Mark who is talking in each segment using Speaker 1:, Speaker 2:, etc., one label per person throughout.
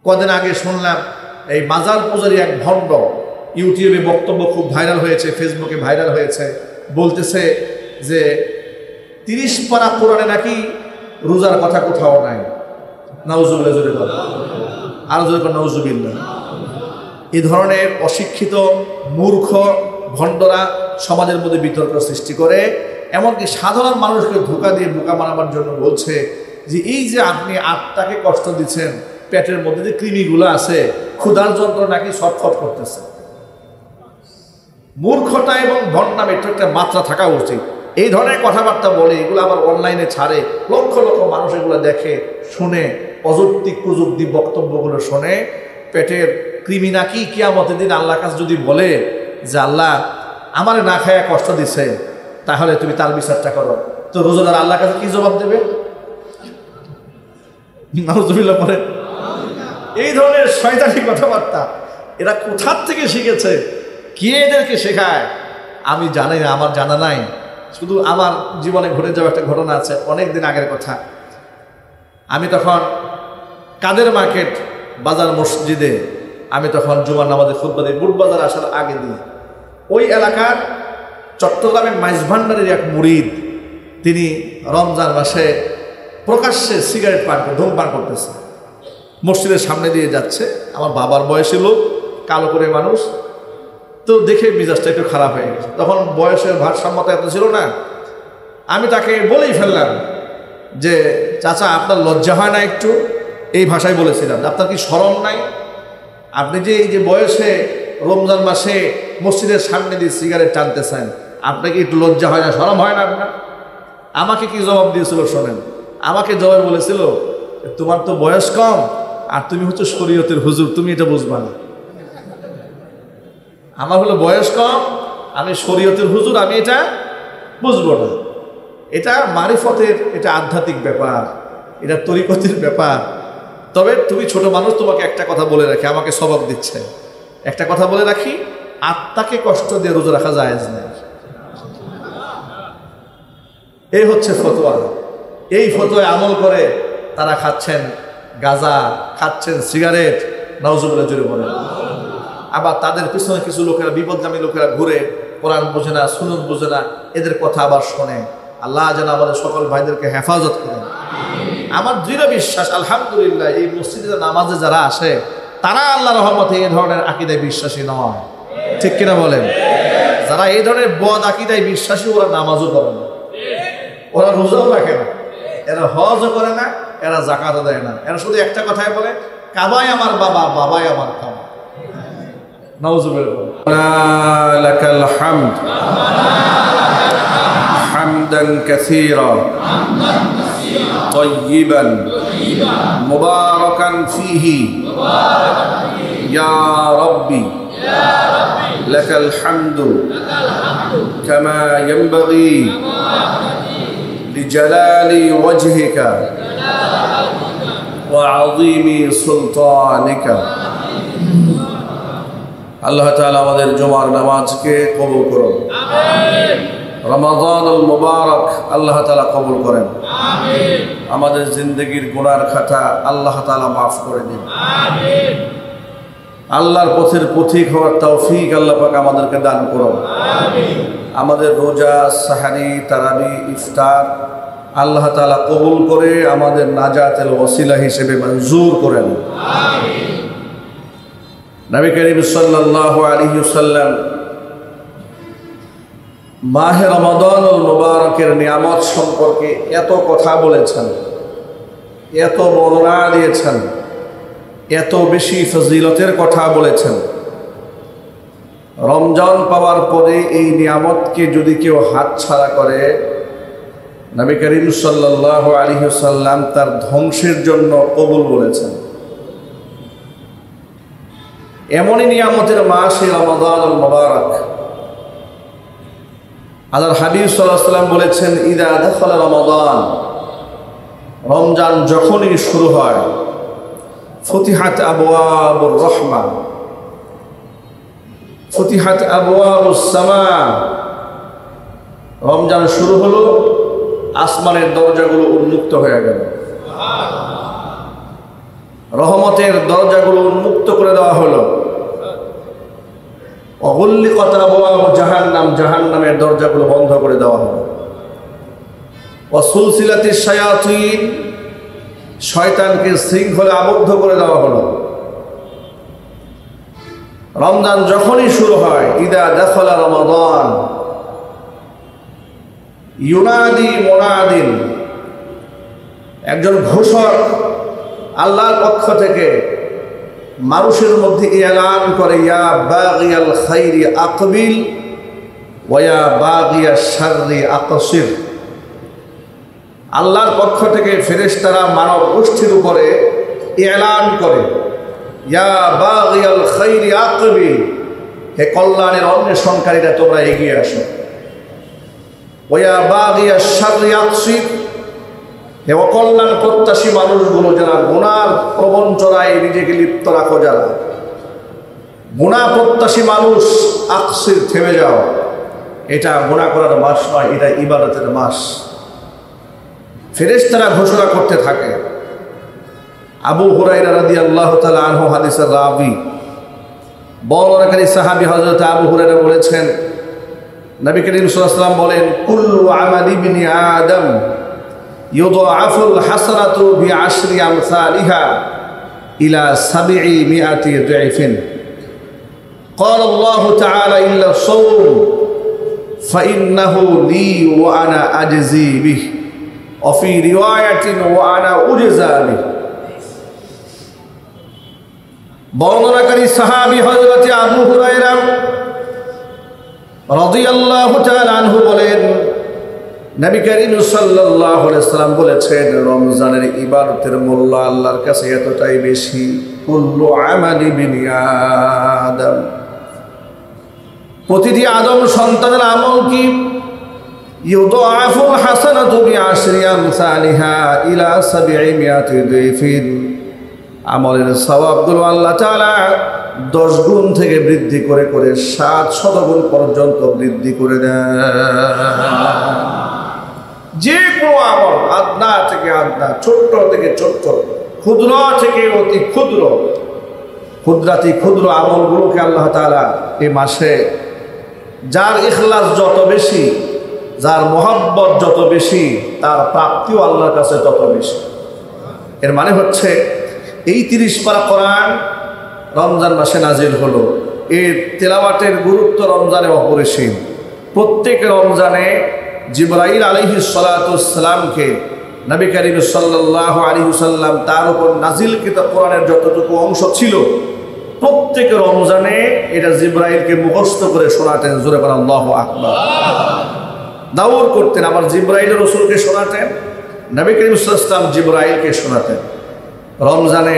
Speaker 1: কদিন আগে শুনলাম এই মাজার পূজারী এক ভণ্ড ইউটিউবে বক্তব্য খুব ভাইরাল হয়েছে, ফেসবুকে ভাইরাল হয়েছে, বলতেছে যে 30 পারা কোরআনে নাকি রোজার কথা কোথাও নাই। নাউজুবিল্লাহ, জোরে বল, আরো জোরে বল নাউজুবিল্লাহ। এই ধরনের অশিক্ষিত মূর্খ ভণ্ডরা সমাজের মধ্যে বিতর্ক সৃষ্টি করে, এমনকি সাধারণ মানুষকে ধোঁকা দিয়ে বোকা বানাবার জন্য বলছে যে এই যে আপনি আত্মাকে কষ্ট দিচ্ছেন, পেটের মধ্যে যে কৃমিগুলো আছে, ক্ষুধার যন্ত্র নাকি ছটফট করতেছে। মূর্খতা এবং ভণ্ডামি একটু একটা মাত্রা থাকা উচিত। এই ধরনের কথাবার্তা বলে এগুলো আবার অনলাইনে ছাড়ে, লক্ষ লক্ষ মানুষ এগুলো দেখে, শুনে, অযৌক্তিক প্রযুক্তি বক্তব্যগুলো শোনে। পেটের কৃমি নাকি কিয়ামতের দিন আল্লাহর কাছে যদি বলে যে আল্লাহ আমারে না খায়া কষ্ট দিছে, তাহলে তুমি তার বিচারটা করো, তো রোজাদার আল্লাহর কাছে কি জবাব দেবে? নাউজুবিল্লাহ পরে এই ধরনের শয়তানি কথাবার্তা এরা কোথার থেকে শিখেছে, কে এদেরকে শেখায় আমি জানি না, আমার জানা নাই। শুধু আমার জীবনে ঘটে যাওয়া একটা ঘটনা আছে, অনেক দিন আগের কথা। আমি তখন কাদের মার্কেট বাজার মসজিদে, আমি তখন জুমার নামাজে খুতবা দিই, বুট বাজার আসার আগে দিই। ওই এলাকার চট্টগ্রামের মাইজভান্ডারের এক মুরিদ, তিনি রমজান মাসে প্রকাশ্যে সিগারেট পান করে ধূমপান করতেছে, মসজিদের সামনে দিয়ে যাচ্ছে। আমার বাবার বয়সী লোক, কালো করে মানুষ, তো দেখে মেজাজটা একটু খারাপ হয়ে গেছে। তখন বয়সের ভারসাম্যতা এত ছিল না, আমি তাকে বলেই ফেললাম যে চাচা আপনার লজ্জা হয় না একটু? এই ভাষায় বলেছিলাম, আপনার কি শরম নাই? আপনি যে এই যে বয়সে রমজান মাসে মসজিদের সামনে দিয়ে সিগারেট টানতেছেন, আপনাকে একটু লজ্জা হয় না, শরম হয় না আপনার? আমাকে কি জবাব দিয়েছিল শোনেন। আমাকে জবাব বলেছিল, তোমার তো বয়স কম আর তুমি হচ্ছে শরীয়তের হুজুর, তুমি এটা বুঝবা না। আমার হলো বয়স কম, আমি শরীয়তের হুজুর, আমি এটা বুঝবো না। এটা মারিফতের, এটা আধ্যাত্মিক ব্যাপার, এটা তরিকতের ব্যাপার। তবে তুমি ছোট মানুষ, তোমাকে একটা কথা বলে রাখি, আমাকে সবক দিচ্ছে, একটা কথা বলে রাখি, আত্মাকে কষ্ট দিয়ে রোজা রাখা জায়েজ নেই। এই হচ্ছে ফতোয়া। এই ফতোয়ায় আমল করে তারা খাচ্ছেন গাঁজা, খাচ্ছেন সিগারেট, নাউজুবিল্লাহ জোরে বলেন। আবার তাদের পিছনে কিছু লোকেরা, বিপদগামী লোকেরা ঘুরে, কোরআন বোঝে না, সুন্নাত বোঝে না, এদের কথা আবার শোনে। আল্লাহ যেন আমাদের সকল ভাইদেরকে হেফাজত করেন। আমার দৃঢ় বিশ্বাস, আলহামদুলিল্লাহ, এই মসজিদে নামাজে যারা আসে তারা আল্লাহর রহমতে এই ধরনের আকীদায় বিশ্বাসী নয়, ঠিক কিনা বলেন? যারা এই ধরনের বদ আকীদায় বিশ্বাসী, ওরা নামাজও করে না, ওরা রোজাও রাখে না, এরা হজও করে না, এরা যাকাতও দেয় না। এরা শুধু একটা কথাই বলে, কাবাই আমার বাবা, বাবাই আমার কাবা। নাউজুবিল্লাহ। লাকাল হামদ হামদান কাসীরা তাইয়িবান মুবারাকান ফীহি ইয়া রাব্বি লাকাল হামদু কামা ইয়ানবাগী লিজালালি ওয়াজহিকা ওয়া আযীমি সুলতানিকা। আল্লাহ তাআলা আমাদের জুমার নামাজকে কবুল করুন। আমিন। রমাদানুল মুবারক আল্লাহ তাআলা কবুল করেন। আমিন। আমাদের জিন্দেগীর গুনার খাতা আল্লাহ তাআলা মাফ করে দিন। আমিন। আল্লাহর পথের পথিক হওয়ার তৌফিক আল্লাহ পাক আমাদেরকে দান করুন। আমিন। আমাদের রোজা, সাহারি, তারাবি, ইফতার আল্লাহ তাআলা কবুল করে আমাদের নাজাতের ওসিলা হিসেবে মঞ্জুর করেন। আমিন। নবী করিম সাল্লাল্লাহু আলাইহি ওয়াসাল্লাম মাহে রমাদানুল মুবারকের নিয়ামত সম্পর্কে এত কথা বলেছেন, এত বর্ণনা দিয়েছেন, এত বেশি ফজিলতের কথা বলেছেন। রমজান পাওয়ার পরে এই নিয়ামতকে যদি কেউ হাতছাড়া করে, নবী করিম সাল্লাল্লাহু আলাইহি ওয়াসাল্লাম তার ধ্বংসের জন্য কবুল বলেছেন। এমনই নিয়ামতের মাস এই রমাদানুল মুবারক। আল্লাহর হাবিব সাল্লাল্লাহু আলাইহি ওয়াসাল্লাম বলেছেন, ইদা দাখালা রমাদান, রমজান যখনই শুরু হয়, ফুতিহাত আবওয়াবুর রাহমা, ফুতিহাত আবওয়াবুস সামা, রমজান শুরু হলো, আসমানের দরজাগুলো উন্মুক্ত হয়ে গেল। রহমতের দরজাগুলো উন্মুক্ত করে দেওয়া হলো। অগুল্লিকাত আবওয়াবু জাহান্নাম, জাহান্নামের দরজাগুলো বন্ধ করে দেওয়া হলো। ওয়াসুলসিলাতিশ শায়াতিন, শয়তানকে শৃঙ্খলে আবদ্ধ করে দেওয়া হলো। রমজান যখনই শুরু হয়, ইদা দাখালা রমাদান ইউনাদি মুনাদিন, একজন ঘোষক আল্লাহর পক্ষ থেকে মানুষের মধ্যে এলান করে, ইয়া বাগিয়াল খাইরি আকবিল ওয়া ইয়া বাগিয়াশ শাররি আকসির। আল্লাহর পক্ষ থেকে ফেরেশতারা মানব গোষ্ঠীর উপরে এলান করে, ইয়া বাগিয়াল খাইরি আকবিল, হে কল্যাণের অন্বেষণকারীরা তোমরা এগিয়ে আসো। ওয়া ইয়া বাগিয়াশ শাররি আকসির, হে অকল্যাণ প্রত্যাশী মানুষগুলো, যারা গুনার প্রবঞ্চনায় নিজেকে লিপ্ত রাখো, যারা গুনাহ প্রত্যাশী মানুষ, আকসির, থেমে যাও। এটা গুনাহ করার মাস নয়, এটা ইবাদতের মাস। ফেরেশতারা ঘোষণা করতে থাকে। আবু হুরায়রা রাদিয়াল্লাহু তাআলা আনহু হাদিসের রাবি, বর্ণনাকারী সাহাবী হযরত আবু হুরায়রা বলেছেন, নবী করিম সাল্লাল্লাহু আলাইহি ওয়াসাল্লাম বলেন, কুল্লু আমালি ইবনি আদম ইউদাআফুল হাসানাতু বিআশরি আমসালিহা ইলা 700 দি'ফিন। قال الله تعالى إلا الصوم فإنه لي وأنا أجزي به وفي رواية وأنا أجزى به। বর্ণনাকারী সাহাবী হযরত আবু হুরায়রা রাদিয়াল্লাহু তাআলা আনহু বলেন, নবী করিম সাল্লাল্লাহু আলাইহি ওয়াসাল্লাম বলেছেন, রমজানের ইবাদতের মূল্য আল্লাহর কাছে এতটাই বেশি, কুল্লু আমালি বিনি আদম, প্রতিটি আদম সন্তানের আমল কি, ইউদাআফুল হাসানাতু বিআশরি আমসালিহা ইলা 700 দি'ফিন, আমলের সওয়াবগুলো আল্লাহ তাআলা 10 গুণ থেকে বৃদ্ধি করে করে 700 গুণ পর্যন্ত বৃদ্ধি করে দেন। যে কোনো আমল, আদনা থেকে আদনা, ছোট্ট থেকে ছোট্ট, ক্ষুদ্র থেকে অতি ক্ষুদ্র, ক্ষুদ্রাতি ক্ষুদ্র আমলগুলোকে আল্লাহ তাআলা এই মাসে, যার ইখলাস যত বেশি, যার মহব্বত যত বেশি, তার প্রাপ্তিও আল্লাহর কাছে তত বেশি। এর মানে হচ্ছে এই 30 পারা কোরআন রমজান মাসে নাজিল হলো। এর তেলাওয়াতের গুরুত্ব রমজানে অপরিসীম। প্রত্যেক রমজানে জিবরাইল আলাইহিস সালাতু ওয়াস সালামকে নবী করিম সাল্লাল্লাহু আলাইহি ওয়াসাল্লাম তার উপর নাজিলকৃত কোরআনের যতটুকু অংশ ছিল, প্রত্যেক রমজানে এটা জিবরাইলকে মুখস্থ করে শোনাতেন। জোরে বলেন আল্লাহু আকবার। দাওর করতেন, আবার জিবরাইল রাসূলকে শোনাতেন, নবী করিম সাল্লাল্লাহু আলাইহি ওয়াসাল্লাম জিবরাইলকে শোনাতেন। রমজানে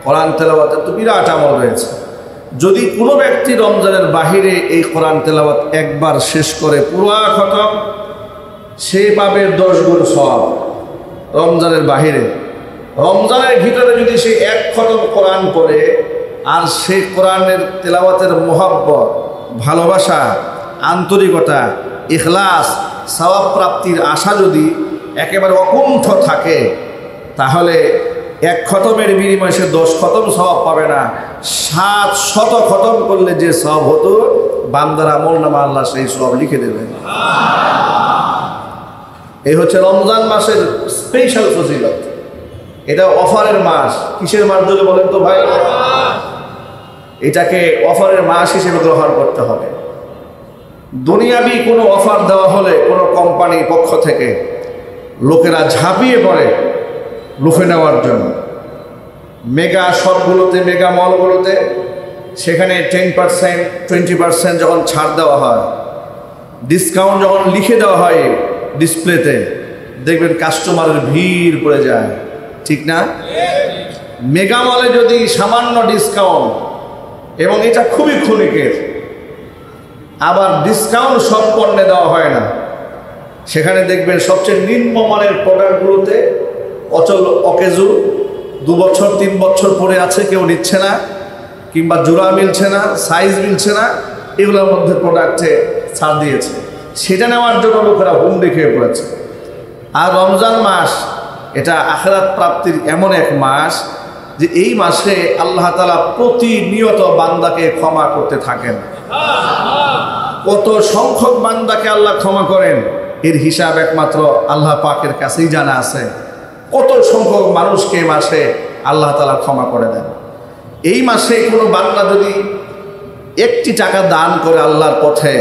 Speaker 1: কোরআন তেলাওয়াতের তো বিরাট আমল রয়েছে। যদি কোনো ব্যক্তি রমজানের বাহিরে এই কোরআন তেলাওয়াত একবার শেষ করে পুরো খতম, সে পাবে 10 গুণ সওয়াব। রমজানের বাহিরে, রমজানের ভিতরে যদি সে 1 খতম কোরআন করে, আর সেই কোরআনের তেলাওয়াতের মোহাব্বত, ভালোবাসা, আন্তরিকতা, ইখলাস, সওয়াব প্রাপ্তির আশা যদি একেবারে অকুণ্ঠ থাকে, তাহলে 1 খতমের বিনিময়ে সে 10 খতম সওয়াব পাবে না, 700 খতম করলে যে সওয়াব হতো, বান্দার আমলনামা আল্লাহ সেই সওয়াব লিখে দেবেন। এই হচ্ছে রমজান মাসের স্পেশাল ফজিলত। এটা অফারের মাস। কিসের মাস যদি বলেন তো ভাই? এটাকে অফারের মাস হিসেবে গ্রহণ করতে হবে। দুনিয়াবি কোনো অফার দেওয়া হলে কোনো কোম্পানির পক্ষ থেকে লোকেরা ঝাঁপিয়ে পড়ে লুফে নেওয়ার জন্য। মেগা শপগুলোতে, মেগা মলগুলোতে সেখানে 10%, 20% যখন ছাড় দেওয়া হয়, ডিসকাউন্ট যখন লিখে দেওয়া হয় ডিসপ্লেতে, দেখবেন কাস্টমারের ভিড় পড়ে যায়, ঠিক না? মেগা মলে যদি সামান্য ডিসকাউন্ট, এবং এটা খুবই ক্ষণিকের, আবার ডিসকাউন্ট সব পণ্যে দেওয়া হয় না, সেখানে দেখবেন সবচেয়ে নিম্নমানের প্রোডাক্টগুলোতে অচল, অকেজু, 2 বছর 3 বছর পরে আছে, কেউ নিচ্ছে না, কিংবা জোড়া মিলছে না, সাইজ মিলছে না, এগুলোর মধ্যে প্রোডাক্টে ছাড় দিয়েছে। সেটা নেওয়ার জন্য লোকেরা হুমড়ি খেয়ে পড়েছে। আর রমজান মাস এটা আখিরাত প্রাপ্তির এমন এক মাস, যে এই মাসে আল্লাহ তাআলা প্রতিনিয়ত বান্দাকে ক্ষমা করতে থাকেন। কত সংখ্যক বান্দাকে আল্লাহ ক্ষমা করেন এর হিসাব একমাত্র আল্লাহ পাকের কাছেই জানা আছে। কত সংখ্যক মানুষকে মাসে আল্লাহ তাআলা ক্ষমা করে দেন। এই মাসে কোনো বান্দা যদি একটি টাকা দান করে আল্লাহর পথে,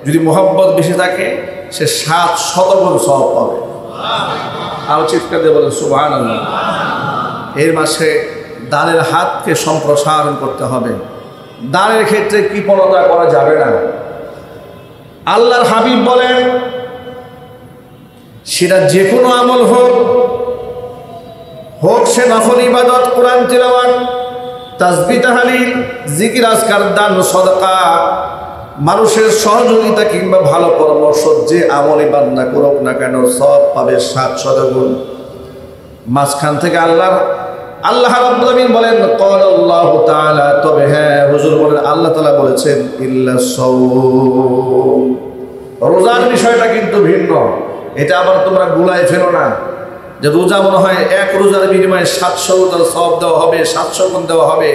Speaker 1: যদি মোহাব্বত বেশি থাকে, সে 700 গুণ সওয়াব পাবে। আর চিৎকার দিয়ে বলেন সুবহানাল্লাহ। এর মাসে দানের হাতকে সম্প্রসারণ করতে হবে। দানের ক্ষেত্রে কৃপণতা করা যাবে না। আল্লাহর হাবিব বলেন, সেটা যে কোনো আমল হোক, সে নফল ইবাদত, কোরআন তিলাওয়াত, তাসবিহ তাহলিল, জিকির আজকার, দান, সাদাকা, মানুষের সহযোগিতা কিংবা ভালো পরামর্শ, যে আমলই বান্দা করুক না কেন সব পাবে 700 গুণ। মাঝখান থেকে আল্লাহ রাব্বুল আমিন বলেন, ক্বালাল্লাহু তাআলা, তবে হ্যাঁ হুজুর বলেন, আল্লাহ তাআলা বলেছেন ইল্লা সাওম, রোজার বিষয়টা কিন্তু ভিন্ন। এটা আবার তোমরা গুলায় ফেলো না যে রোজা মনে হয় এক রোজার বিনিময়ে 700 সওয়াব দেওয়া হবে, 700 গুণ দেওয়া হবে।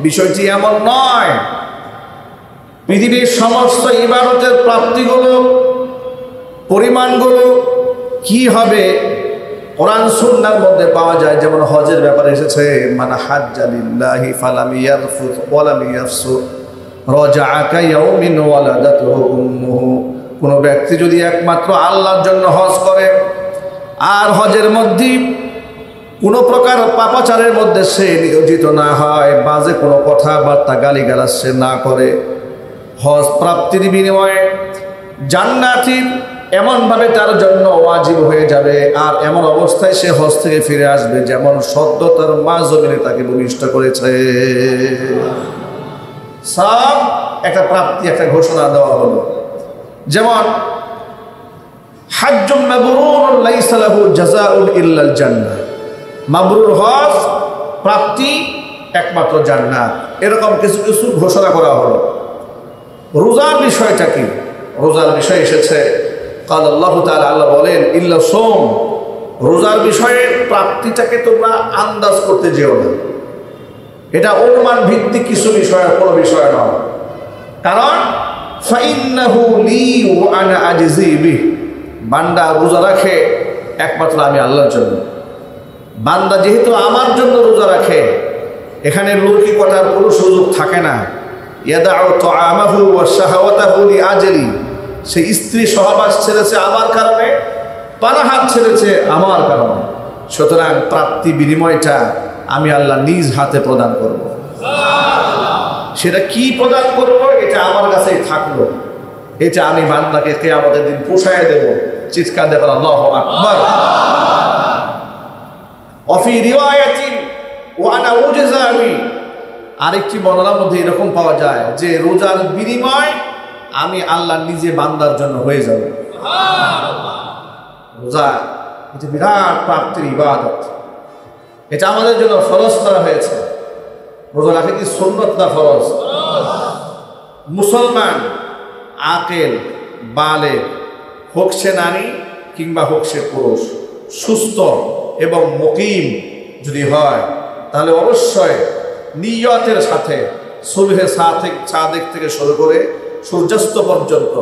Speaker 1: বিষয়টি এমন নয়। পৃথিবীর সমস্ত ইবাদতের প্রাপ্তিগুলো, পরিমাণগুলো কি হবে কোরআন সুন্নাহর মধ্যে পাওয়া যায়। যেমন হজের ব্যাপারে এসেছে, মান হাজ্জা লিল্লাহি ফালাম ইয়ারফুথ ওয়ালাম ইয়াফসুক রাজাআ কায়াউমিন ওয়ালাদাতুহু উম্মুহু। কোনো ব্যক্তি যদি একমাত্র আল্লাহর জন্য হজ করে আর হজের মধ্যে কোনো প্রকার পাপাচারের মধ্যে সে নিয়োজিত না হয়, বাজে কোনো কথাবার্তা গালিগালাজ সে না করে, হজ প্রাপ্তির বিনিময়ে জান্নাতির এমনভাবে তার জন্য ওয়াজিব হয়ে যাবে। আর এমন অবস্থায় সে হজ থেকে ফিরে আসবে যেমন সদ্য তার মা জমিনে তাকে ভূমিষ্ঠ করেছে। সব একটা প্রাপ্তি, একটা ঘোষণা দেওয়া হলো। যেমন হাজ্জুম মাবরুর লাইসা লাহু জাযাউন ইল্লাল জান্নাহ, মাবরুর হজ প্রাপ্তি একমাত্র জান্নাত। এরকম কিছু কিছু ঘোষণা করা হলো। রোজার বিষয়টা কি? রোজার বিষয় এসেছে কাল আল্লাহ তাআলা, আল্লাহ বলেন ইল্লা সোম, রোজার বিষয়ে প্রাপ্তিটাকে তোমরা আন্দাজ করতে যেও না। এটা অনুমান ভিত্তিক কিছু বিষয়, কোনো বিষয় নয়। কারণ ফাইন্নাহু লি ওয়া আনা আজজি বিহ, বান্দা রোজা রাখে একমাত্র আমি আল্লাহর জন্য। বান্দা যেহেতু আমার জন্য রোজা রাখে, এখানে লৌকিকতার কোনো সুযোগ থাকে না। ইয়াদাউ তাআমাহু ওয়া শাহাওয়াতাহু লিআজলি, সে স্ত্রী সহবাস ছেড়েছে আমার কারণে, পানাহার ছেড়েছে আমার কারণে। সুতরাং প্রাপ্তি বিনিময়টা আমি আল্লাহ নিজ হাতে প্রদান করব। সেটা কি প্রদান করব, এটা আমার কাছেই থাকলো। এটা আমি বান্দাকে কিয়ামতের দিন পোষায় দেব। চিৎকার দেবেন আল্লাহু আকবার। ওয়াফি রিওয়ায়াতিন ওয়া আনা উজজা বি, আরেকটি বর্ণনার মধ্যে এরকম পাওয়া যায় যে রোজার বিনিময় আমি আল্লাহ নিজে বান্দার জন্য হয়ে যাব। রোজা এটা বিরাট প্রাপ্তির ইবাদত। এটা আমাদের জন্য ফরজ করা হয়েছে। রোজা রাখা কি সুন্নত না ফরজ? মুসলমান আকেল বালেগ, হোক সে নারী কিংবা হোক সে পুরুষ, সুস্থ এবং মুকিম যদি হয়, তাহলে অবশ্যই নিয়তের সাথে সুবহে সাদেক থেকে শুরু করে সূর্যাস্ত পর্যন্ত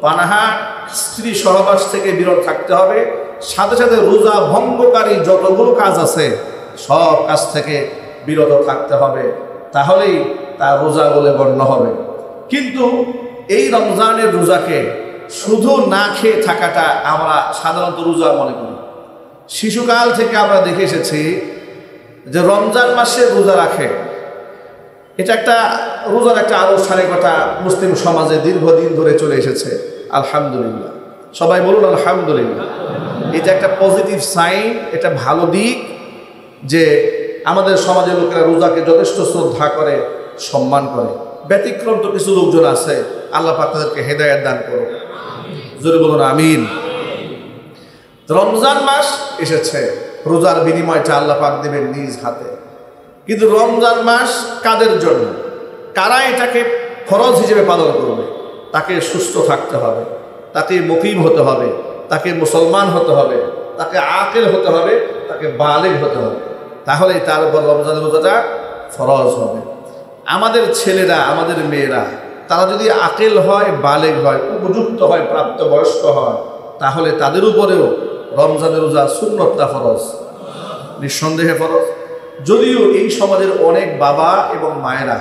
Speaker 1: পানাহার, স্ত্রী সহবাস থেকে বিরত থাকতে হবে। সাথে সাথে রোজা ভঙ্গকারী যতগুলো কাজ আছে সব কাজ থেকে বিরত থাকতে হবে, তাহলেই তা রোজা বলে গণ্য হবে। কিন্তু এই রমজানের রোজাকে শুধু না খেয়ে থাকাটা আমরা সাধারণত রোজা মনে করি। শিশুকাল থেকে আমরা দেখে এসেছি যে রমজান মাসে রোজা রাখে, এটা একটা রোজার একটা আনুষ্ঠানিকতা মুসলিম সমাজে দীর্ঘদিন ধরে চলে এসেছে। আলহামদুলিল্লাহ, সবাই বলুন আলহামদুলিল্লাহ। এটা একটা পজিটিভ সাইন, এটা ভালো দিক যে আমাদের সমাজের লোকেরা রোজাকে যথেষ্ট শ্রদ্ধা করে, সম্মান করে। ব্যতিক্রম তো কিছু লোকজন আছে, আল্লাহ পাক তাদেরকে হেদায়েত দান করুন। জোরে বলুন আমিন। রমজান মাস এসেছে, রোজার বিনিময়টা আল্লাহ পাক দেবেন নিজ হাতে। কিন্তু রমজান মাস কাদের জন্য? কারা এটাকে ফরজ হিসেবে পালন করবে? তাকে সুস্থ থাকতে হবে, তাকে মুকিম হতে হবে, তাকে মুসলমান হতে হবে, তাকে আকেল হতে হবে, তাকে বালেগ হতে হবে। তাহলে তার উপর রমজানের রোজাটা ফরজ হবে। আমাদের ছেলেরা, আমাদের মেয়েরা, তারা যদি আকেল হয়, বালেগ হয়, উপযুক্ত হয়, প্রাপ্তবয়স্ক হয়, তাহলে তাদের উপরেও রমজানের রোজা সুন্নতটা ফরজ, নিঃসন্দেহে ফরজ। যদিও এই সমাজের অনেক বাবা এবং মায়েরা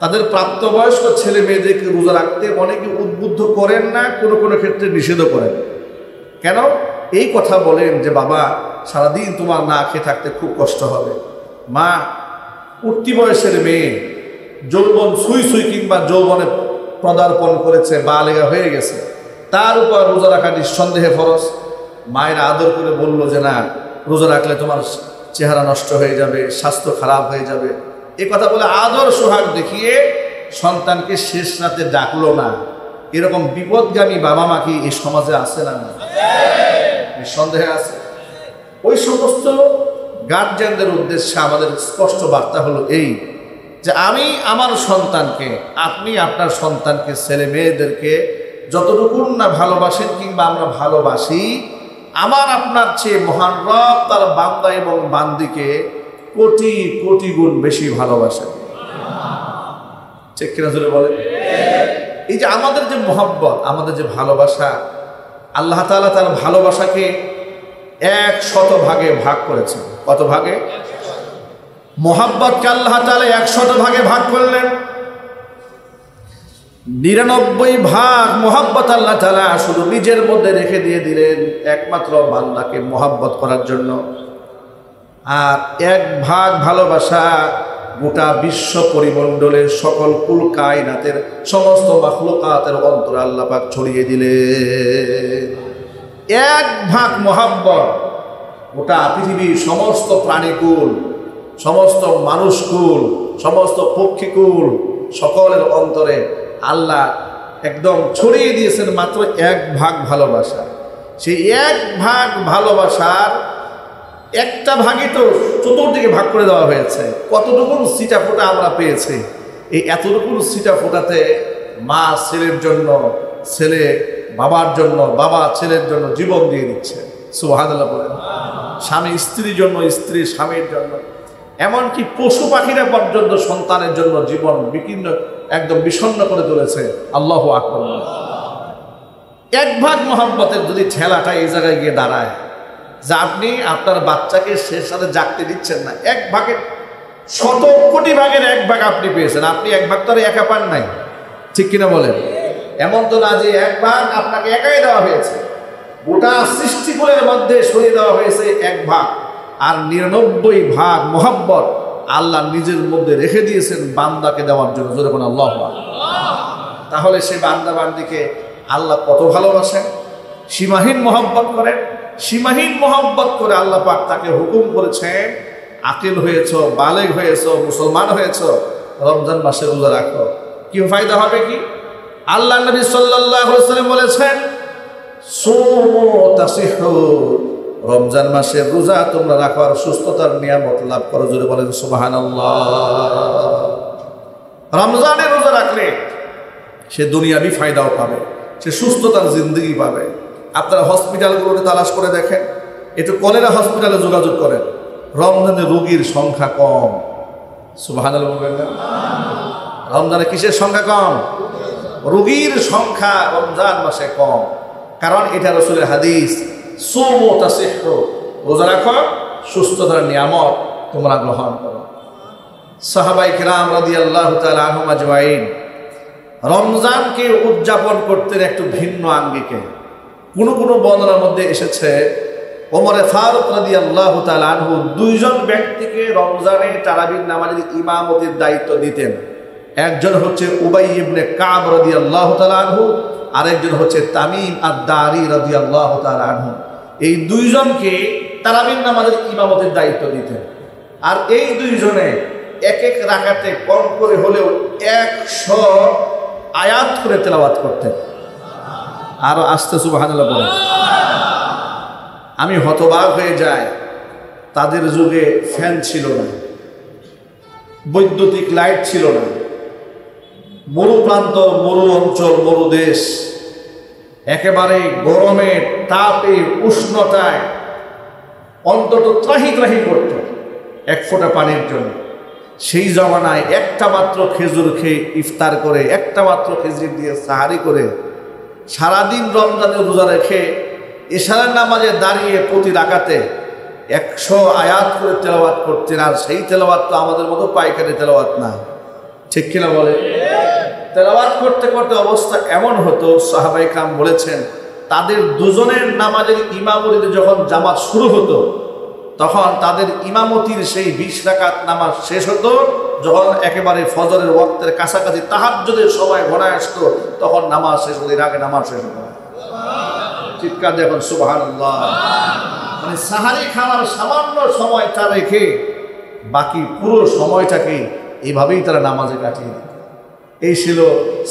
Speaker 1: তাদের প্রাপ্তবয়স্ক ছেলে মেয়েদেরকে রোজা রাখতে অনেকে উদ্বুদ্ধ করেন না, কোনো কোনো ক্ষেত্রে নিষেধও করেন। কেন? এই কথা বলেন যে বাবা সারাদিন তোমার না খেয়ে থাকতে খুব কষ্ট হবে। মা, উঠতি বয়সের মেয়ে, যৌবন সুই সুই কিংবা যৌবনে পদার্পণ করেছে, বালেগা হয়ে গেছে, তার উপর রোজা রাখা নিঃসন্দেহে ফরজ। মায়ের আদর করে বলল যে না, রোজা রাখলে তোমার চেহারা নষ্ট হয়ে যাবে, স্বাস্থ্য খারাপ হয়ে যাবে, এ কথা বলে আদর সোহাগ দেখিয়ে সন্তানকে শেষ রাতে ডাকলো না। এরকম বিপদগামী বাবা মা কি এই সমাজে আছে না? নিঃসন্দেহে আছে। ওই সমস্ত গার্জিয়ানদের উদ্দেশ্যে আমাদের স্পষ্ট বার্তা হলো এই যে আমি আমার সন্তানকে, আপনি আপনার সন্তানকে, ছেলে মেয়েদেরকে যতটুকু না ভালোবাসেন কিংবা আমরা ভালোবাসি, আমার আপনার চেয়ে মহান রব তার বান্দা এবং বান্দিকে কোটি কোটি গুণ বেশি ভালোবাসেন। ঠিক কিনা জোরে বলেন? এই যে আমাদের যে মহব্বত, আমাদের যে ভালোবাসা, আল্লাহ তাআলা তার ভালোবাসাকে 100 ভাগে ভাগ করেছেন। কত ভাগে? মহব্বতকে আল্লাহ তাআলা 100 ভাগে ভাগ করলেন। 99 ভাগ মহব্বত আল্লাহ তাআলা শুধু নিজের মধ্যে রেখে দিয়ে দিলেন একমাত্র বান্দাকে মহব্বত করার জন্য। আর 1 ভাগ ভালোবাসা গোটা বিশ্ব পরিমণ্ডলের সকল কুল কায়নাতের সমস্ত মাখলুকাতের অন্তরে আল্লাহ পাক ছড়িয়ে দিলেন। 1 ভাগ মহব্বত গোটা পৃথিবীর সমস্ত প্রাণীকুল, সমস্ত মানুষকুল, সমস্ত পক্ষীকুল, সকলের অন্তরে আল্লাহ একদম ছড়িয়ে দিয়েছেন মাত্র 1 ভাগ ভালোবাসা। সেই 1 ভাগ ভালোবাসার 1টা ভাগই তো চতুর্দিকে ভাগ করে দেওয়া হয়েছে। কতটুকু সিটা ফোটা আমরা পেয়েছি। এই এতটুকু সিটা ফোটাতে মা ছেলের জন্য, ছেলে বাবার জন্য, বাবা ছেলের জন্য জীবন দিয়ে দিচ্ছে। সুবহানাল্লাহ বলেন। স্বামী স্ত্রীর জন্য, স্ত্রী স্বামীর জন্য, এমনকি পশু পাখিরা পর্যন্ত সন্তানের জন্য জীবন বিকীর্ণ, একদম বিষণ্ণ করে তুলেছে। আল্লাহু আকবার। 1 ভাগ মহব্বতের যদি ঠেলাটা এই জায়গায় গিয়ে দাঁড়ায় যে আপনি আপনার বাচ্চাকে শেষ সাথে জাগতে দিচ্ছেন না, 1 ভাগের 100 কোটি ভাগের 1 ভাগ আপনি পেয়েছেন। আপনি 1 ভাগ তো আর একা পান নাই, ঠিক কিনা বলেন? এমন তো না যে 1 ভাগ আপনাকে একাই দেওয়া হয়েছে, গোটা সৃষ্টিকুলের মধ্যে সরিয়ে দেওয়া হয়েছে 1 ভাগ। আর 99 ভাগ মহব্বত আল্লাহ নিজের মধ্যে রেখে দিয়েছেন বান্দাকে দেওয়ার জন্য। জোরে বলেন আল্লাহু আকবার। তাহলে সেই বান্দা বান্দিকে আল্লাহ কত ভালোবাসেন, সীমাহীন মহব্বত করেন। সীমাহীন মহব্বত করে আল্লাহ পাক তাকে হুকুম করেছেন, আকিল হয়েছো, বালেগ হয়েছো, মুসলমান হয়েছো, রমজান মাসে রোজা রাখো। কি ফায়দা হবে? কি আল্লাহ নবী সাল্লাল্লাহু আলাইহি ওয়াসাল্লাম বলেছেন, সুমু তাসিহু, রমজান মাসের রোজা তোমরা রাখো আর সুস্থতার নিয়ামত লাভ করো। জোরে বলেন সুবহানাল্লাহ। রমজানের রোজা রাখলে সে দুনিয়াবি ফায়দাও পাবে, সে সুস্থতার জিন্দগি পাবে। আপনারা হসপিটালগুলোতে তালাশ করে দেখেন, একটু কলেরা হসপিটালে যোগাযোগ করেন, রমজানে রোগীর সংখ্যা কম। সুবহানাল্লাহ বলবেন না? রমজানে কিসের সংখ্যা কম? রোগীর সংখ্যা রমজান মাসে কম। কারণ এটা রাসূলের হাদিস, সুমু তাসিহু, রোজা রাখো সুস্থতার নিয়ামত তোমরা গ্রহণ করো। সাহাবায়ে কেরাম রাদিয়াল্লাহু তাআলা আনহুম আজমাইন রমজানকে উদযাপন করতেন একটু ভিন্ন আঙ্গিকে। কোনো কোনো বর্ণনার মধ্যে এসেছে ওমরে ফারুক রাদিয়াল্লাহু তাআলা আনহু 2 জন ব্যক্তিকে রমজানে তারাবির নামাজের ইমামতির দায়িত্ব দিতেন। একজন হচ্ছে উবাই ইবনে কাব রাদিয়াল্লাহু তাআলা আনহু, আরেকজন হচ্ছে তামিম আদ-দারি রাদিয়াল্লাহু তাআলা আনহু। এই 2 জনকে তারাবির নামাজের ইমামতির দায়িত্ব দিতেন। আর এই 2 জনে এক এক রাকাতে কম করে হলেও 100 আয়াত করে তেলাওয়াত করতেন। আরো আস্তে সুবহানাল্লাহ বলেন। আমি হতবাক হয়ে যাই, তাদের যুগে ফ্যান ছিল না, বৈদ্যুতিক লাইট ছিল না, মরু প্রান্ত, মরু অঞ্চল, মরু দেশ, একেবারে গরমে, তাপে, উষ্ণতায় অন্তত ত্রাহি ত্রাহি করত। এক ফোঁটা পানির জন্য। সেই জমানায় একটা মাত্র খেজুর খেয়ে ইফতার করে, একটা মাত্র খেজুর দিয়ে সাহারি করে সারাদিন রমজানে রোজা রেখে এশারের নামাজে দাঁড়িয়ে প্রতি রাকাতে 100 আয়াত করে তেলাওয়াত করতেন। আর সেই তেলাওয়াত তো আমাদের মতো পাইকারি তেলাওয়াত না, ঠিক কিনা বলে? তেলাওয়াত করতে করতে অবস্থা এমন হতো, সাহাবায়ে কেরাম বলেছেন তাদের দুজনের নামাজের ইমামতিতে যখন জামাত শুরু হতো তখন তাদের ইমামতির সেই 20 রাকাত নামাজ শেষ হতো যখন একেবারে ফজরের ওয়াক্তের কাছাকাছি তাহাজ্জুদের সময় ঘনায় আসতো, তখন নামাজ শেষ হতো, এর আগে নামাজ শেষ হতো। চিৎকার দেখুন সুবহানাল্লাহ। মানে সাহারি খাওয়ার সামান্য সময়টা রেখে বাকি পুরো সময়টাকে এইভাবেই তারা নামাজে কাটিয়ে দিত। এই ছিল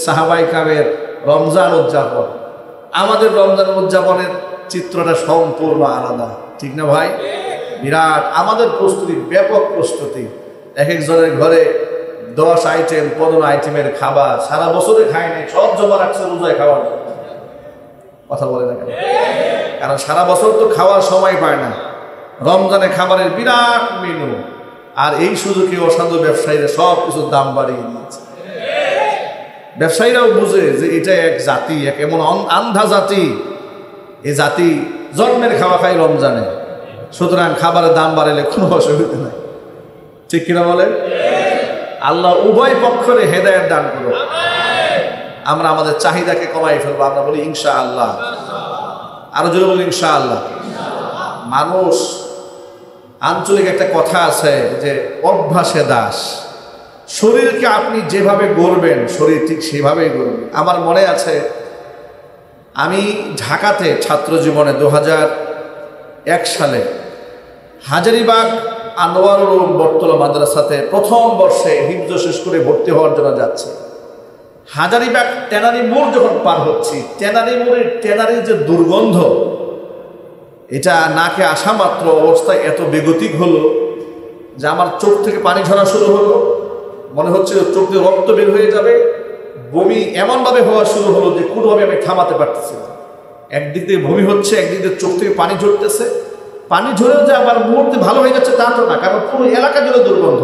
Speaker 1: সাহাবায়ে কেরামের রমজান উদযাপন। আমাদের রমজান উদযাপনের চিত্রটা সম্পূর্ণ আলাদা, ঠিক না ভাই? বিরাট আমাদের প্রস্তুতি, ব্যাপক প্রস্তুতি। এক একজনের ঘরে 10 আইটেম 15 আইটেমের খাবার, সারা বছরে খায় নাই, সব জমা রাখছে রোজায় খাওয়ার জন্য। কথা বলে না কেন? কারণ সারা বছর তো খাওয়ার সময় পায় না, রমজানে খাবারের বিরাট মেনু। আর এই সুযোগে অসাধু ব্যবসায়ীরা সব কিছুর দাম বাড়িয়ে দিয়েছে। ব্যবসায়ীরাও বুঝে যে এটা এক জাতি, এক এমন আন্ধা জাতি, এই জাতি জন্মের খাওয়া খায় রমজানে, সুতরাং খাবারের দাম বাড়ালে কোনো অসুবিধা নাই, ঠিক কিনা বলে? আল্লাহ উভয় পক্ষে হেদায়েত দান করুন। আমরা আমাদের চাহিদাকে কমাই ফেলবো, আমরা বলি ইনশাআল্লাহ। আরো জোরে বলি ইনশাআল্লাহ। মানুষ আঞ্চলিক একটা কথা আছে যে অভ্যাসে দাস। শরীরকে আপনি যেভাবে গড়বেন শরীর ঠিক সেভাবেই গড়বে। আমার মনে আছে আমি ঢাকাতে ছাত্র জীবনে 2001 সালে হাজারীবাগ আনোয়ারুল উলুম বটতলা মাদ্রাসাতে প্রথম বর্ষে হিফজ শেষ করে ভর্তি হওয়ার জন্য যাচ্ছে। হাজারীবাগ ট্যানারি মোড় যখন পার হচ্ছি, ট্যানারি মোড়ের ট্যানারির যে দুর্গন্ধ, এটা নাকে আসা মাত্র অবস্থায় এত বেগতিক হলো যে আমার চোখ থেকে পানি ঝরা শুরু হলো, মনে হচ্ছে চোখ দিয়ে রক্ত বের হয়ে যাবে। বমি এমনভাবে হওয়া শুরু হলো যে কোনোভাবে আমি থামাতে পারতেছি না। একদিক থেকে বমি হচ্ছে, একদিক দিয়ে চোখ থেকে পানি ঝরতেছে। পানি ঝরেও যে আবার মুহূর্তে ভালো হয়ে যাচ্ছে তা তো না, কারণ পুরো এলাকা জুড়ে দুর্গন্ধ।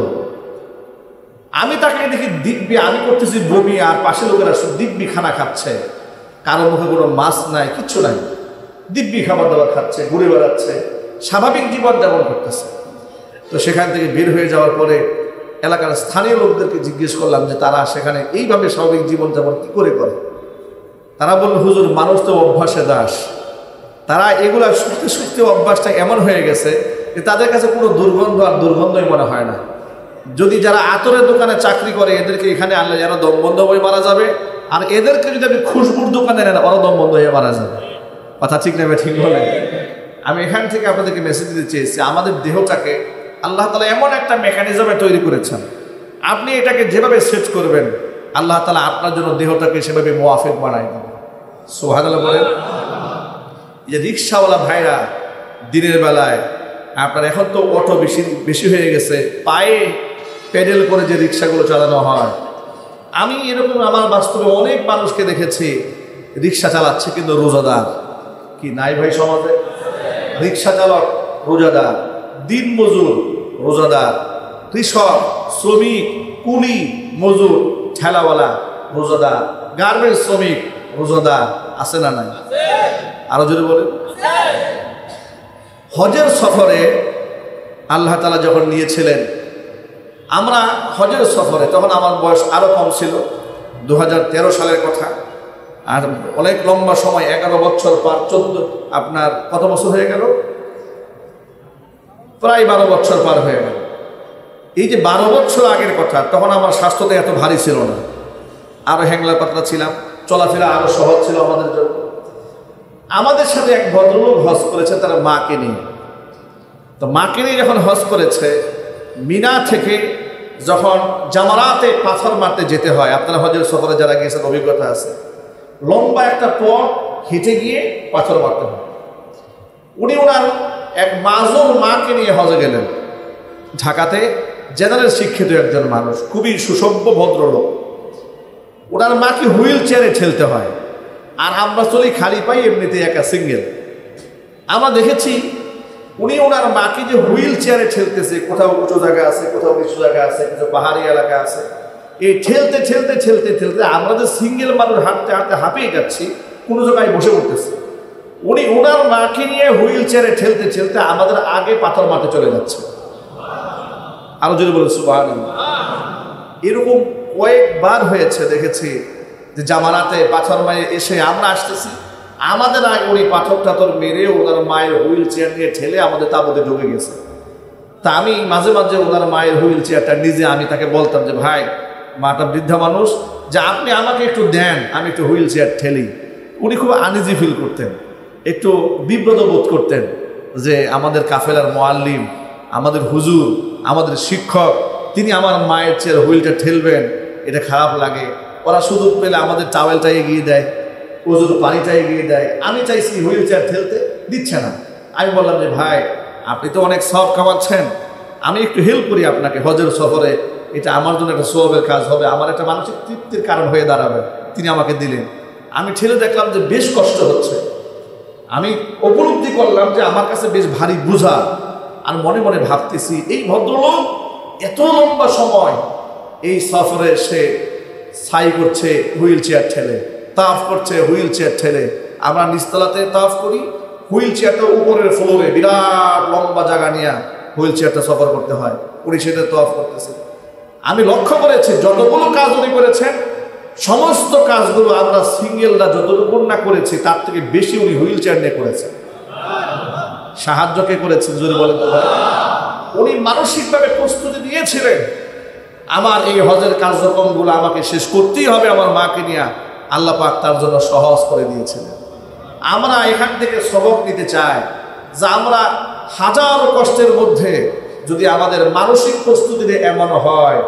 Speaker 1: আমি তাকে দেখি দিব্যি, আমি করতেছি বমি, আর পাশে লোকেরা দিব্যি খানা খাচ্ছে, কারো মুখে কোনো মাছ নাই, কিচ্ছু নাই, দিব্যি খাবার দাবার খাচ্ছে, ঘুরে বেড়াচ্ছে, স্বাভাবিক জীবনযাপন করতেছে। তো সেখান থেকে বের হয়ে যাওয়ার পরে এলাকার স্থানীয় লোকদেরকে জিজ্ঞেস করলাম যে তারা সেখানে এইভাবে স্বাভাবিক জীবনযাপন কী করে করে। তারা বলল, হুজুর মানুষ তো অভ্যাসে দাস। তারা এগুলা শুকতে শুকতে অভ্যাসটা এমন হয়ে গেছে যে তাদের কাছে কোনো দুর্গন্ধ আর দুর্গন্ধই মনে হয় না। যদি যারা আতরের দোকানে চাকরি করে এদেরকে এখানে আনলে যারা দমবন্ধ হয়ে মারা যাবে, আর এদেরকে যদি আপনি খুশবুর দোকানে নেন ওরা দমবন্ধ হয়ে মারা যাবে। কথা ঠিক নেবে, ঠিক বলে? আমি এখান থেকে আপনাদেরকে মেসেজ দিতে চেয়েছি, আমাদের দেহটাকে আল্লাহ তাআলা এমন একটা মেকানিজমে তৈরি করেছেন, আপনি এটাকে যেভাবে সেট করবেন আল্লাহ তাআলা আপনার জন্য দেহটাকে সেভাবে মুওয়াফিক বানায় দেবেন। সুবহানাল্লাহ বলেন। এই যে রিক্সাওয়ালা ভাইরা দিনের বেলায়, আপনার এখন তো অটো বেশি হয়ে গেছে, পায়ে প্যাডেল করে যে রিক্সাগুলো চালানো হয়, আমি এরকম আমার বাস্তবে অনেক মানুষকে দেখেছি রিক্সা চালাচ্ছে কিন্তু রোজাদার। কি নাই ভাই সমাজে? রিক্সা চালক রোজাদার, দিনমজুর রোজাদার, কৃষক, শ্রমিক, কুলি, মজুর, ঠেলাওয়ালা রোজাদার, গার্মেন্টস শ্রমিক রোজাদার, আছে না নাই? আরো জোরে বলেন। হজের সফরে আল্লাহ তাআলা যখন নিয়েছিলেন, আমরা হজের সফরে, তখন আমার বয়স আরো কম ছিল, 2013 সালের কথা। আর অনেক লম্বা সময়, 11 বছর পার, 14 আপনার কত বছর হয়ে গেল? প্রায় 12 বছর পার হয়ে গেল। এই যে 12 বছর আগের কথা, তখন আমার স্বাস্থ্যটা এত ভারী ছিল না, আরো হ্যাংলা পাতলা ছিলাম, চলাফেরা আরো সহজ ছিল আমাদের জন্য। আমাদের সাথে এক ভদ্রলোক হজ করেছে তার মাকে নিয়ে। তো মাকে নিয়ে যখন হজ করেছে, মিনা থেকে যখন জামারাতে পাথর মারতে যেতে হয়, আপনারা হজের সফরে যারা গিয়েছেন অভিজ্ঞতা আছে, লম্বা একটা পথ হেঁটে গিয়ে পাথর মারতে হয়। উনি ওনার এক মাজুর মাকে নিয়ে হজে গেলেন। ঢাকাতে জেনারেল শিক্ষিত একজন মানুষ, খুবই সুসভ্য ভদ্রলোক। ওনার মাকে হুইল চেয়ারে ঠেলতে হয়, আর আমরা চলি খালি পাই এমনিতে একা সিঙ্গেল। আমরা দেখেছি উনি ওনার মাকে যে হুইল চেয়ারে ঠেলতেছে, কোথাও উঁচু জায়গা আছে, কোথাও নিচু জায়গা আছে, কোথাও পাহাড়ি এলাকা আছে, এই ঠেলতে ঠেলতে ঠেলতে ঠেলতে আমরা যে সিঙ্গেল মানুষ হাঁটতে হাঁটতে হাঁপিয়ে যাচ্ছি, কোনো জায়গায় বসে পড়তেছি। উনি ওনার মাকে নিয়ে হুইল চেয়ারে ঠেলতে ঠেলতে আমাদের আগে পাথর মারতে চলে যাচ্ছে। আরো যদি বলেন সুবহানাল্লাহ। এরকম কয়েকবার হয়েছে, দেখেছি যে জামানাতে পাথর মারে এসে আমরা আসতেছি, আমাদের আগে উনি পাথর টাথর মেরে ওনার মায়ের হুইল চেয়ার নিয়ে ঠেলে আমাদের তাবুতে ঢুকে গেছে। তা আমি মাঝে মাঝে ওনার মায়ের হুইল চেয়ারটা নিজে আমি তাকে বলতাম যে ভাই, মাটা বৃদ্ধা মানুষ, যে আপনি আমাকে একটু দেন, আমি একটু হুইল চেয়ার ঠেলি। উনি খুব আনইজি ফিল করতেন, একটু বিব্রত বোধ করতেন যে আমাদের কাফেলার মুআল্লিম, আমাদের হুজুর, আমাদের শিক্ষক, তিনি আমার মায়ের চেয়ার হুইলটা ঠেলবেন, এটা খারাপ লাগে। ওরা সুযোগ পেলে আমাদের টাওয়েলটা এগিয়ে দেয়, ওজুর পানিটা এগিয়ে দেয়। আমি চাইছি হুইল চেয়ার ঠেলতে, দিচ্ছে না। আমি বললাম যে ভাই, আপনি তো অনেক সওয়াব কামাচ্ছেন, আমি একটু হেল্প করি আপনাকে হজের সফরে, এটা আমার জন্য একটা সওয়াবের কাজ হবে, আমার একটা মানসিক তৃপ্তির কারণ হয়ে দাঁড়াবে। তিনি আমাকে দিলেন। আমি ঠেলে দেখলাম যে বেশ কষ্ট হচ্ছে। আমি উপলব্ধি করলাম যে আমার কাছে বেশ ভারী বোঝা। আর মনে মনে ভাবতেছি, এই ভদ্রলোক এত লম্বা সময় এই সফরে সে সাই করছে হুইল চেয়ার ঠেলে, তাফ করছে হুইল চেয়ার ঠেলে। আমরা নিচতলাতে তাফ করি, হুইল চেয়ারটা উপরের ফ্লোরে বিরাট লম্বা জায়গা নিয়ে হুইল চেয়ারটা সফর করতে হয়, উনি সেটা তাফ করতেছে। আমি লক্ষ্য করেছি যতগুলো কাজ উনি করেছেন, সমস্ত কাজগুলো আমরা সিঙ্গেলরা যতটুকু না করেছি তার থেকে বেশি উনি হুইল চেয়ার নিয়ে করেছেন। সাহায্য কে করেছেন যদি বলেন তো? উনি মানসিকভাবে প্রস্তুতি নিয়েছিলেন, আমার এই হজের কার্যক্রমগুলো আমাকে শেষ করতেই হবে আমার মাকে নিয়ে। আল্লাহ পাক তার জন্য সহজ করে দিয়েছিলেন। আমরা এখান থেকে সবক নিতে চাই যে আমরা হাজারো কষ্টের মধ্যে যদি আমাদের মানসিক প্রস্তুতিতে এমন হয়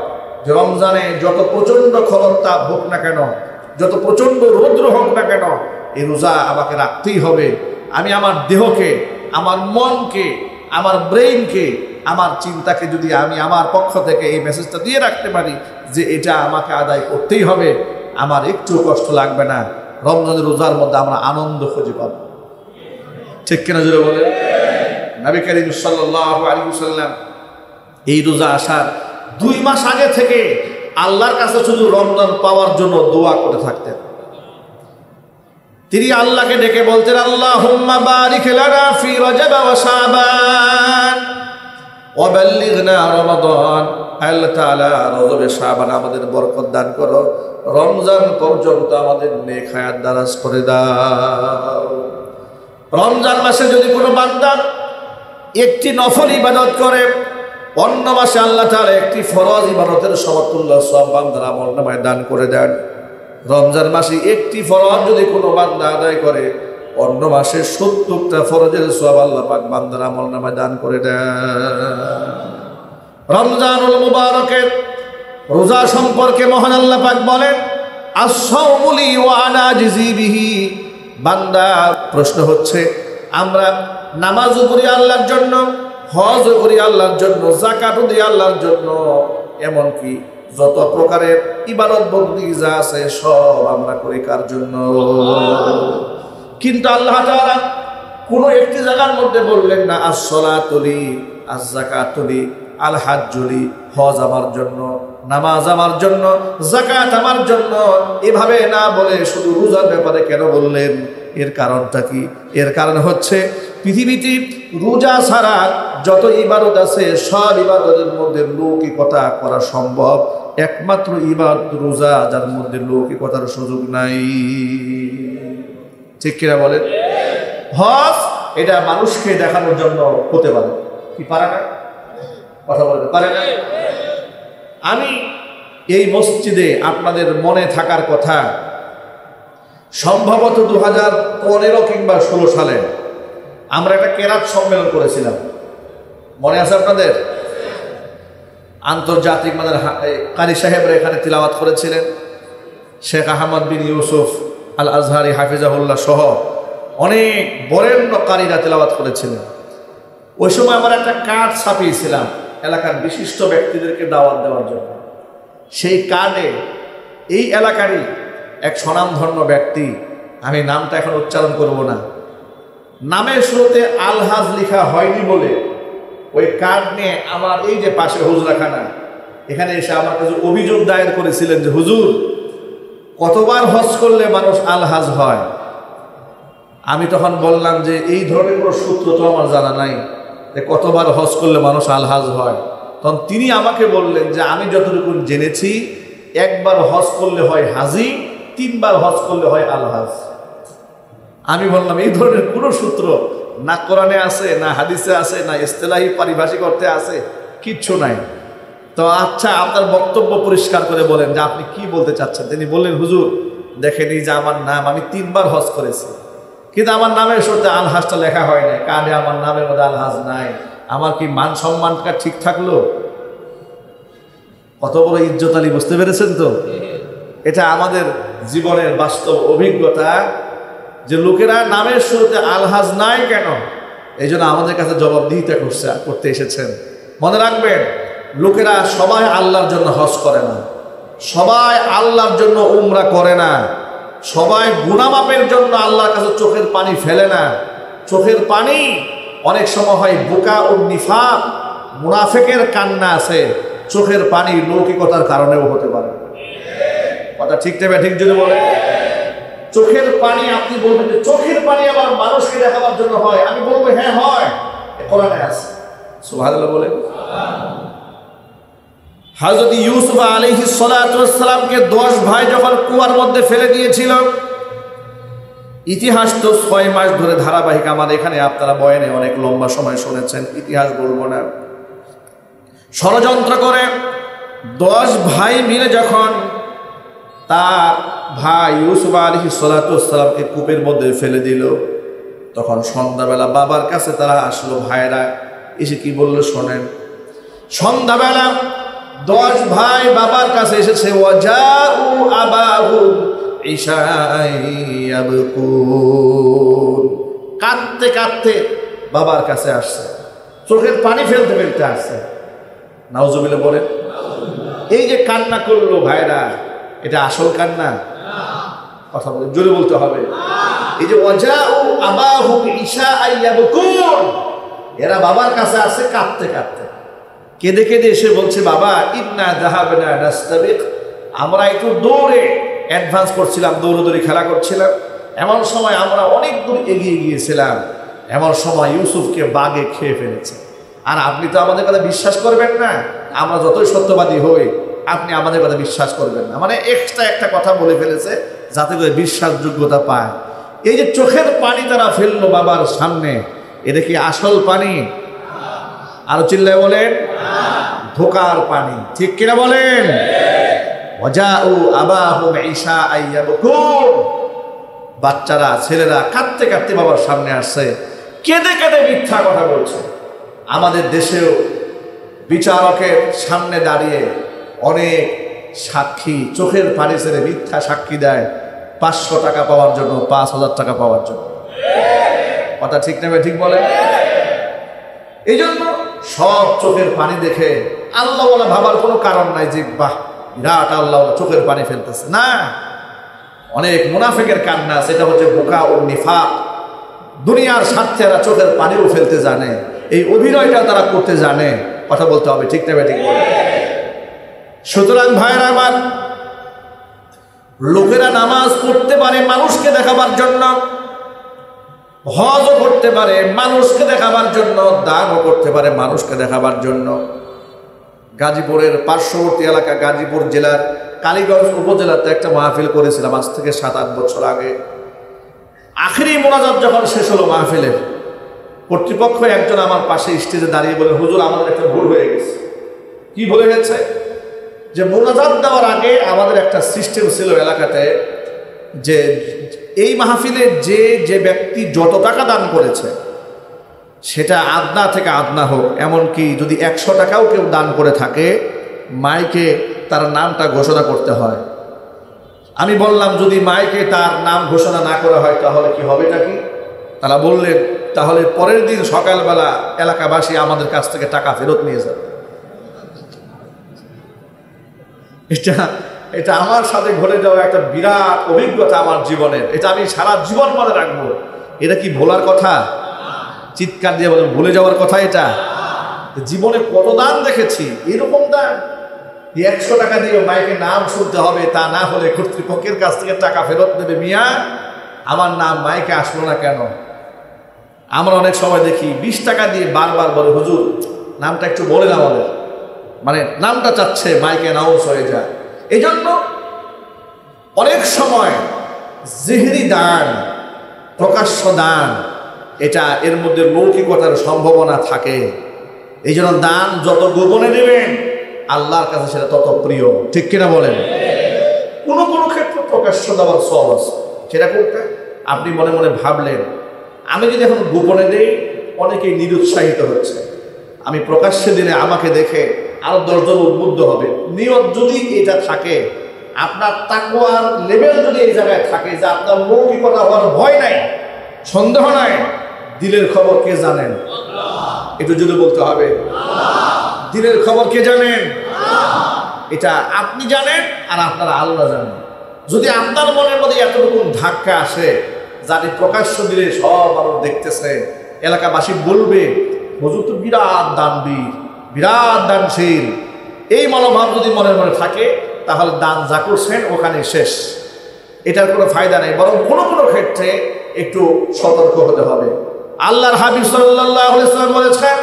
Speaker 1: যে রমজানে যত প্রচণ্ড খরচ তাপ হোক না কেন, যত প্রচণ্ড রৌদ্র হোক না কেন, এই রোজা আমাকে রাখতেই হবে। আমি আমার দেহকে, আমার মনকে, আমার ব্রেইনকে, আমার চিন্তাকে যদি আমি আমার পক্ষ থেকে এই মেসেজটা দিয়ে রাখতে পারি যে এটা আমাকে আদায় করতেই হবে, আমার একটু কষ্ট লাগবে না। রমজানের রোজার মধ্যে আমরা আনন্দ খুঁজে পাব। ঠিক কিনা জোরে বলে? নবী করিম সাল্লাল্লাহু আলাইহি ওয়াসাল্লাম এই রোজা আসার 2 মাস আগে থেকে আল্লাহর কাছে শুধু রমজান পাওয়ার জন্য দোয়া করে থাকতেন। তিনি আল্লাহকে ডেকে বলতেন, আল্লাহুম্মা বারিক লানা ফি রজব ওয়া শাবান ওয়া বাল্লিগনা রমাদান। আল্লাহ তাআলা রজব শাবান আমাদের বরকত দান করো, রমজান পর্যন্ত আমাদের নেক হায়াত দারাজ করে দাও। রমজান মাসে যদি কোনো বান্দা একটি নফল ইবাদত করে, অন্য মাসে আল্লাহ তাআলা একটি ফরজ ইবাদতের সমতুল্য সওয়াব বান্দার আমলনামায় দান করে দেন। রমজান মাসে একটি ফরজ যদি কোনো বান্দা আদায় করে, অন্য মাসে 70টা ফরজের সওয়াব আল্লাহ পাক বান্দার আমলনামায় দান করে দেন। রমজানুল মুবারকের রোজা সম্পর্কে মহান আল্লাহ পাক বলেন, আস-সাওমু লি ওয়া আনা আজজি বিহি। বান্দা, প্রশ্ন হচ্ছে, আমরা নামাজও করি আল্লাহর জন্য, হজও করি আল্লাহর জন্য, যাকাতও দিই আল্লাহর জন্য, এমনকি যত প্রকারের ইবাদত বন্দেগী যা আছে সব আমরা করি কার জন্য? কিন্তু আল্লাহ তাআলা কোনো একটি জায়গার মধ্যে বললেন না আস-সালাতু লি, আজ-যাকাতু লি, আল হাজ্জু লি, হজ আমার জন্য, নামাজ আমার জন্য, যাকাত আমার জন্য। এভাবে না বলে শুধু রোজার ব্যাপারে কেন বললেন? এর কারণটা কি? এর কারণ হচ্ছে পৃথিবীতে রোজা ছাড়া যত ইবাদত আছে সব ইবাদতের মধ্যে লৌকিকতা করা সম্ভব, একমাত্র ইবাদত রোজা যার মধ্যে লৌকিকতার সুযোগ নাই। ঠিক কিনা বলেন? হজ এটা মানুষকে দেখানোর জন্য হতে পারে, কি পারে না? কথা বলতে পারে না? আমি এই মসজিদে আপনাদের মনে থাকার কথা, সম্ভবত 2015 কিংবা 16 সালে আমরা একটা কেরাত সম্মেলন করেছিলাম, মনে আছে আপনাদের? আন্তর্জাতিক মানের কারি সাহেবরা এখানে তিলাওয়াত করেছিলেন, শেখ আহমদ বিন ইউসুফ আল আজহারি হাফিজাহুল্লাহ সহ অনেক বরেণ্য কারীরা তিলাওয়াত করেছিলেন। ওই সময় আমরা একটা কার্ড ছাপিয়েছিলাম এলাকার বিশিষ্ট ব্যক্তিদেরকে দাওয়াত দেওয়ার জন্য। সেই কার্ডে এই এলাকারই এক স্বনামধন্য ব্যক্তি, আমি নামটা এখন উচ্চারণ করব না, নামের শুরুতে আলহাজ লেখা হয়নি বলে ওই কার্ড নিয়ে আমার এই যে পাশে হুজরাখানা, এখানে এসে আমার কাছে অভিযোগ দায়ের করেছিলেন যে হুজুর, কতবার হজ করলে মানুষ আলহাজ হয়? আমি তখন বললাম যে এই ধরনের কোনো সূত্র তো আমার জানা নাই যে কতবার হজ করলে মানুষ আলহাজ হয়। তখন তিনি আমাকে বললেন যে আমি যতটুকু জেনেছি, একবার হজ করলে হয় হাজি, 3 বার হজ করলে হয় আলহাজ। আমি বললাম এই ধরনের কোনো সূত্র না কোরআনে আছে, না হাদিসে আছে, না ইস্তেলাহি পারিভাষিক অর্থে আছে, কিচ্ছু নাই। তো আচ্ছা, আপনার বক্তব্য পরিষ্কার করে বলেন যে আপনি কি বলতে চাচ্ছেন। তিনি বললেন, হুজুর দেখেনি যে আমার নাম, আমি 3 বার হজ করেছি, কিন্তু আমার নামের শুরুতে আলহাজটা লেখা হয় নাই, কার্ডে আমার নামের মধ্যে আলহাজ নাই। আমার কি মান সম্মানটা ঠিক থাকলো? কত বড় ইজ্জত আলী, বুঝতে পেরেছেন তো? এটা আমাদের জীবনের বাস্তব অভিজ্ঞতা যে লোকেরা নামের শুরুতে আলহাজ নাই কেন, এই জন্য আমাদের কাছে জবাবদিহিতা করতে এসেছেন। মনে রাখবেন, লোকেরা সবাই আল্লাহর জন্য হজ করে না, সবাই আল্লাহর জন্য উমরা করে না, সবাই গুনাহ মাপের জন্য আল্লাহর কাছে চোখের পানি ফেলে না। চোখের পানি অনেক সময় হয় বুকা ও নিফাক, মুনাফিকের কান্না আছে, চোখের পানি লৌকিকতার কারণেও হতে পারে। কথা ঠিক নেবে, ঠিক যদি বলে চোখের পানি, আপনি বলবেন যে চোখের পানি আবার মানুষকে দেখাবার জন্য হয়, আমি বলবো হ্যাঁ হয়, কোরআনে আছে। সুবহানাল্লাহ বলে। হযরত ইউসুফ আলাইহিস সালাতু ওয়াস সালামকে 10 ভাই যখন কুয়ার মধ্যে ফেলে দিয়েছিল, ইতিহাস তো 6 মাস ধরে ধারাবাহিক আমার এখানে আপনারা বয়ানে অনেক লম্বা সময় শুনেছেন, ইতিহাস বলবো না। ষড়যন্ত্র করে 10 ভাই মিলে যখন তার ভাই ইউসুফ আলাইহিস সালাতু ওয়াস সালামকে কূপের মধ্যে ফেলে দিল, তখন সন্ধ্যাবেলা বাবার কাছে তারা আসলো। ভাইরা এসে কি বললো শোনেন। সন্ধ্যাবেলা 10 ভাই বাবার কাছে এসেছে। ওয়াজাউ আবাহুম ইশাআন ইয়াবকুন, কাঁদতে কাঁদতে বাবার কাছে আসছে, চোখের পানি ফেলতে ফেলতে আসছে। নাউজুবিল্লাহ বলেন। এই যে কান্না করলো ভাইরা, এটা আসল কান্না? কথা বলে জোরে বলতে হবে। এই যে ওয়াজাউ আবাহুম ইশাআন ইয়াবকুন, এরা বাবার কাছে আসছে কাঁদতে কাঁদতে, কেঁদে কেঁদে এসে বলছে, বাবা ইন্না যাহাবনা নাস্তাবিক, আমরা একটু দৌড়ে অ্যাডভান্স করছিলাম, দৌড়দৌড়ি খেলা করছিলাম, এমন সময় আমরা অনেক দূর এগিয়ে গিয়েছিলাম, এমন সময় ইউসুফকে বাঘে খেয়ে ফেলেছে। আর আপনি তো আমাদের কথা বিশ্বাস করবেন না, আমরা যতই সত্যবাদী হই আপনি আমাদের কথা বিশ্বাস করবেন না। মানে এক্সট্রা একটা কথা বলে ফেলেছে যাতে করে বিশ্বাসযোগ্যতা পায়। এই যে চোখের পানি তারা ফেললো বাবার সামনে, এটা কি আসল পানি? আরো চিল্লায় বলেন, ধোকার পানি। ঠিক কিনা বলেন? ওয়াজাউ আবাহুম ইশাআন ইয়াবকুন, বাচ্চারা ছেলেরা কাঁদতে কাঁদতে বাবার সামনে আসছে, কেঁদে কেঁদে মিথ্যা কথা বলছে। আমাদের দেশেও বিচারকের সামনে দাঁড়িয়ে অনেক সাক্ষী চোখের পানি ছেড়ে মিথ্যা সাক্ষী দেয় 500 টাকা পাওয়ার জন্য, 5000 টাকা পাওয়ার জন্য। কথা ঠিক নেবে, ঠিক বলে। এই জন্য সব চোখের পানি দেখে আল্লাহ বলা ভাবার কোনো কারণ নাই যে বাহ বিরাট আল্লাহ চোখের পানি ফেলতেছে না। অনেক মুনাফিকের কান্না, সেটা হচ্ছে বুকা ও নিফাক। দুনিয়ার স্বার্থে এরা চোখের পানিও ফেলতে জানে, এই অভিনয়টা তারা করতে জানে। কথা বলতে হবে, ঠিক নেবে, ঠিক বলে। সুতরাং ভাইরা আমার, লোকেরা নামাজ পড়তে পারে মানুষকে দেখাবার জন্য, হজও করতে পারে মানুষকে দেখাবার জন্য, দানও করতে পারে মানুষকে দেখাবার জন্য। গাজীপুরের পার্শ্ববর্তী এলাকা, গাজীপুর জেলার কালীগঞ্জ উপজেলাতে একটা মাহফিল করেছিলাম আজ থেকে 7-8 বছর আগে। আখেরি মোনাজাত যখন শেষ হলো মাহফিলের, কর্তৃপক্ষ একজন আমার পাশে স্টেজে দাঁড়িয়ে বলে, হুজুর আমাদের একটা ভুল হয়ে গেছে। কি ভুলে গেছে? যে মোনাজাত দেওয়ার আগে আমাদের একটা সিস্টেম ছিল এলাকাতে, যে এই মাহফিলে যে যে ব্যক্তি যত টাকা দান করেছে সেটা আদনা থেকে আদনা হোক, এমনকি যদি 100 টাকাও কেউ দান করে থাকে মাইকে তার নামটা ঘোষণা করতে হয়। আমি বললাম, যদি মাইকে তার নাম ঘোষণা না করা হয় তাহলে কি হবে নাকি? তারা বললেন, তাহলে পরের দিন সকালবেলা এলাকাবাসী আমাদের কাছ থেকে টাকা ফেরত নিয়ে যাবে। এটা আমার সাথে ঘটে যাওয়া একটা বিরাট অভিজ্ঞতা আমার জীবনের। এটা আমি সারা জীবন মনে রাখবো এটা কি ভোলার কথা? চিৎকার দিয়ে বলেন ভুলে যাওয়ার কথা এটা? জীবনে কত দান দেখেছি, এরকম দান 100 টাকা দিয়ে মাইকে নাম শুনতে হবে, তা না হলে কর্তৃপক্ষের কাছ থেকে টাকা ফেরত দেবে। মিয়া আমার নাম মাইকে আসলো না কেন? আমরা অনেক সময় দেখি 20 টাকা দিয়ে বারবার বলে হুজুর নামটা একটু বলেন আমাদের, মানে নামটা চাচ্ছে মাইকে অ্যানাউন্স হয়ে যায়। এই জন্য অনেক সময় জিহরি দান, প্রকাশ্য দান, এটা এর মধ্যে লৌকিকতার সম্ভাবনা থাকে। এই জন্য দান যত গোপনে দেবেন আল্লাহর কাছে সেটা তত প্রিয়। ঠিক কিনা বলেন? কোনো কোনো ক্ষেত্রে প্রকাশ্য দেওয়ার সব আছে, সেটা করতে আপনি মনে মনে ভাবলেন আমি যদি এখন গোপনে দেই অনেকেই নিরুৎসাহিত হচ্ছে, আমি প্রকাশ্যে দিলে আমাকে দেখে আরো 10 জন উদ্বুদ্ধ হবে। নিয়ত যদি এটা থাকে, আপনার তাকওয়ার লেভেল যদি এই জায়গায় থাকে যে আপনার লৌকিকতা হওয়ার ভয় নাই, সন্দেহ নাই, দিলের খবর কে জানেন? একটু যদি বলতে হবে দিলের খবর কে জানেন? এটা আপনি জানেন আর আপনার আল্লাহ জানেন। যদি আপনার মনের মধ্যে এতটুকু ধাক্কা আসে যাতে প্রকাশ্য দিলে সব আরো দেখতেছে, এলাকাবাসী বলবে হুজুর তো বিরাট দানবীর, বিরাট দানশীল, এই মনোভাব যদি মনের মনে থাকে তাহলে দান যা করছেন ওখানে শেষ। এটার কোনো ফায়দা নেই, বরং কোনো কোনো ক্ষেত্রে একটু সতর্ক হতে হবে। আল্লাহর হাবিব সাল্লাল্লাহু আলাইহি ওয়াসাল্লাম বলেছেন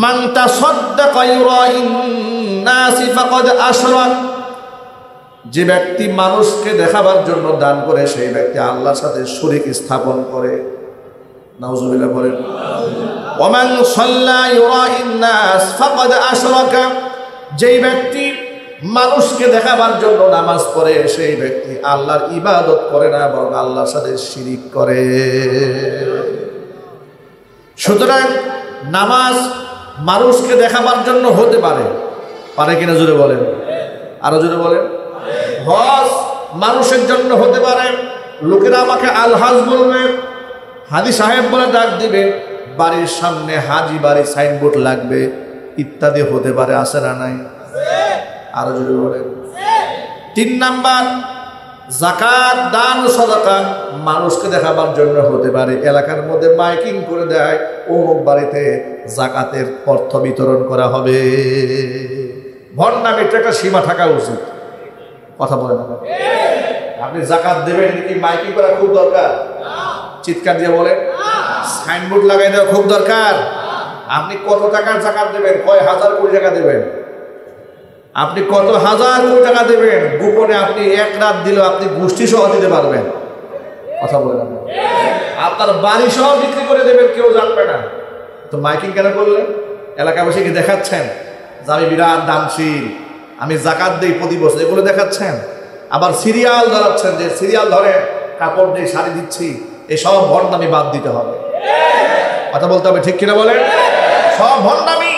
Speaker 1: মান তাসাদ্দাকা ইউরাইন নাসি ফাকাদ আশরাক, যে ব্যক্তি মানুষকে দেখাবার জন্য দান করে সেই ব্যক্তি আল্লাহর সাথে শরীক স্থাপন করে। নাউজুবিল্লাহ বলেন। ওয়া মান সাল্লা ইউরাইন নাস ফাকাদ আশরাকা, যেই ব্যক্তি মানুষকে দেখাবার জন্য নামাজ পড়ে সেই ব্যক্তি আল্লাহর ইবাদত করে না, বরং আল্লাহর সাথে শিরিক করে। সুতরাং নামাজ মানুষকে দেখাবার জন্য হতে পারে, পারে কিনা জোরে বলেন, আরো জোরে বলেন। হজ মানুষের জন্য হতে পারে, লোকেরা আমাকে আলহাজ বলবে, হাজি সাহেব বলে ডাক দিবে, বাড়ির সামনে হাজি বাড়ি সাইনবোর্ড লাগবে, ইত্যাদি হতে পারে। আছে না নাই? আরো যদি বলেন। 3 নাম্বার, যাকাত দান সাদাকা মানুষকে দেখাবার জন্য হতে পারে। এলাকার মধ্যে মাইকিং করে দেয় অমুক বাড়িতে যাকাতের অর্থ বিতরণ করা হবে। ভণ্ডামির একটা সীমা থাকা উচিত। কথা বলেন না? আপনি যাকাত দেবেন কি মাইকিং করা খুব দরকার? চিৎকার দিয়ে বলেন। সাইনবোর্ড লাগাই দেওয়া খুব দরকার? আপনি কত টাকার যাকাত দেবেন? কয় হাজার কোটি টাকা দেবেন? আপনি কত হাজার কোটি টাকা দেবেন? গোপনে আপনি 1 রাত দিলেও আপনি গোষ্ঠী সহ দিতে পারবেন। কথা বলেন। আপনার বাড়ি সহ বিক্রি করে দেবেন, কেউ জানবে না। তো মাইকিং কেন করলেন? এলাকাবাসীকে দেখাচ্ছেন যে আমি বিরাট দানশীল, আমি যাকাত দেই প্রতি বছর, এগুলো দেখাচ্ছেন। আবার সিরিয়াল ধরাচ্ছেন যে সিরিয়াল ধরে কাপড় দিয়ে শাড়ি দিচ্ছি, এসব ভণ্ডামি বাদ দিতে হবে। কথা বলতে হবে, ঠিক কিনা বলেন? সব ভণ্ডামি।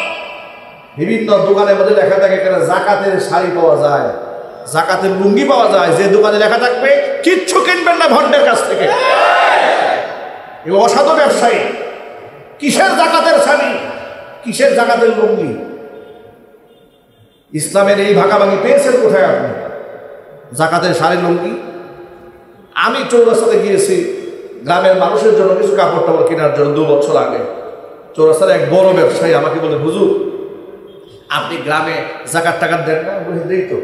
Speaker 1: বিভিন্ন দোকানের মধ্যে লেখা থাকে এখানে যাকাতের শাড়ি পাওয়া যায়, যাকাতের লুঙ্গি পাওয়া যায়, যে দোকানে লেখা থাকবে কিচ্ছু কিনবেন না ভণ্ডের কাছ থেকে। এগুলো অসাধু ব্যবসায়ী। কিসের যাকাতের শাড়ি, কিসের যাকাতের লুঙ্গি? ইসলামের এই ভাগাভাগি পেয়েছেন কোথায় আপনি? যাকাতের শাড়ি লুঙ্গি। আমি চৌরাস্তাতে গিয়েছি গ্রামের মানুষের জন্য কিছু কাপড় টাপড় কেনার জন্য 2 বছর আগে। চৌরাস্তার এক বড় ব্যবসায়ী আমাকে বলে হুজুর আপনি গ্রামে যাকাত টাকাত দেন না? দেই তো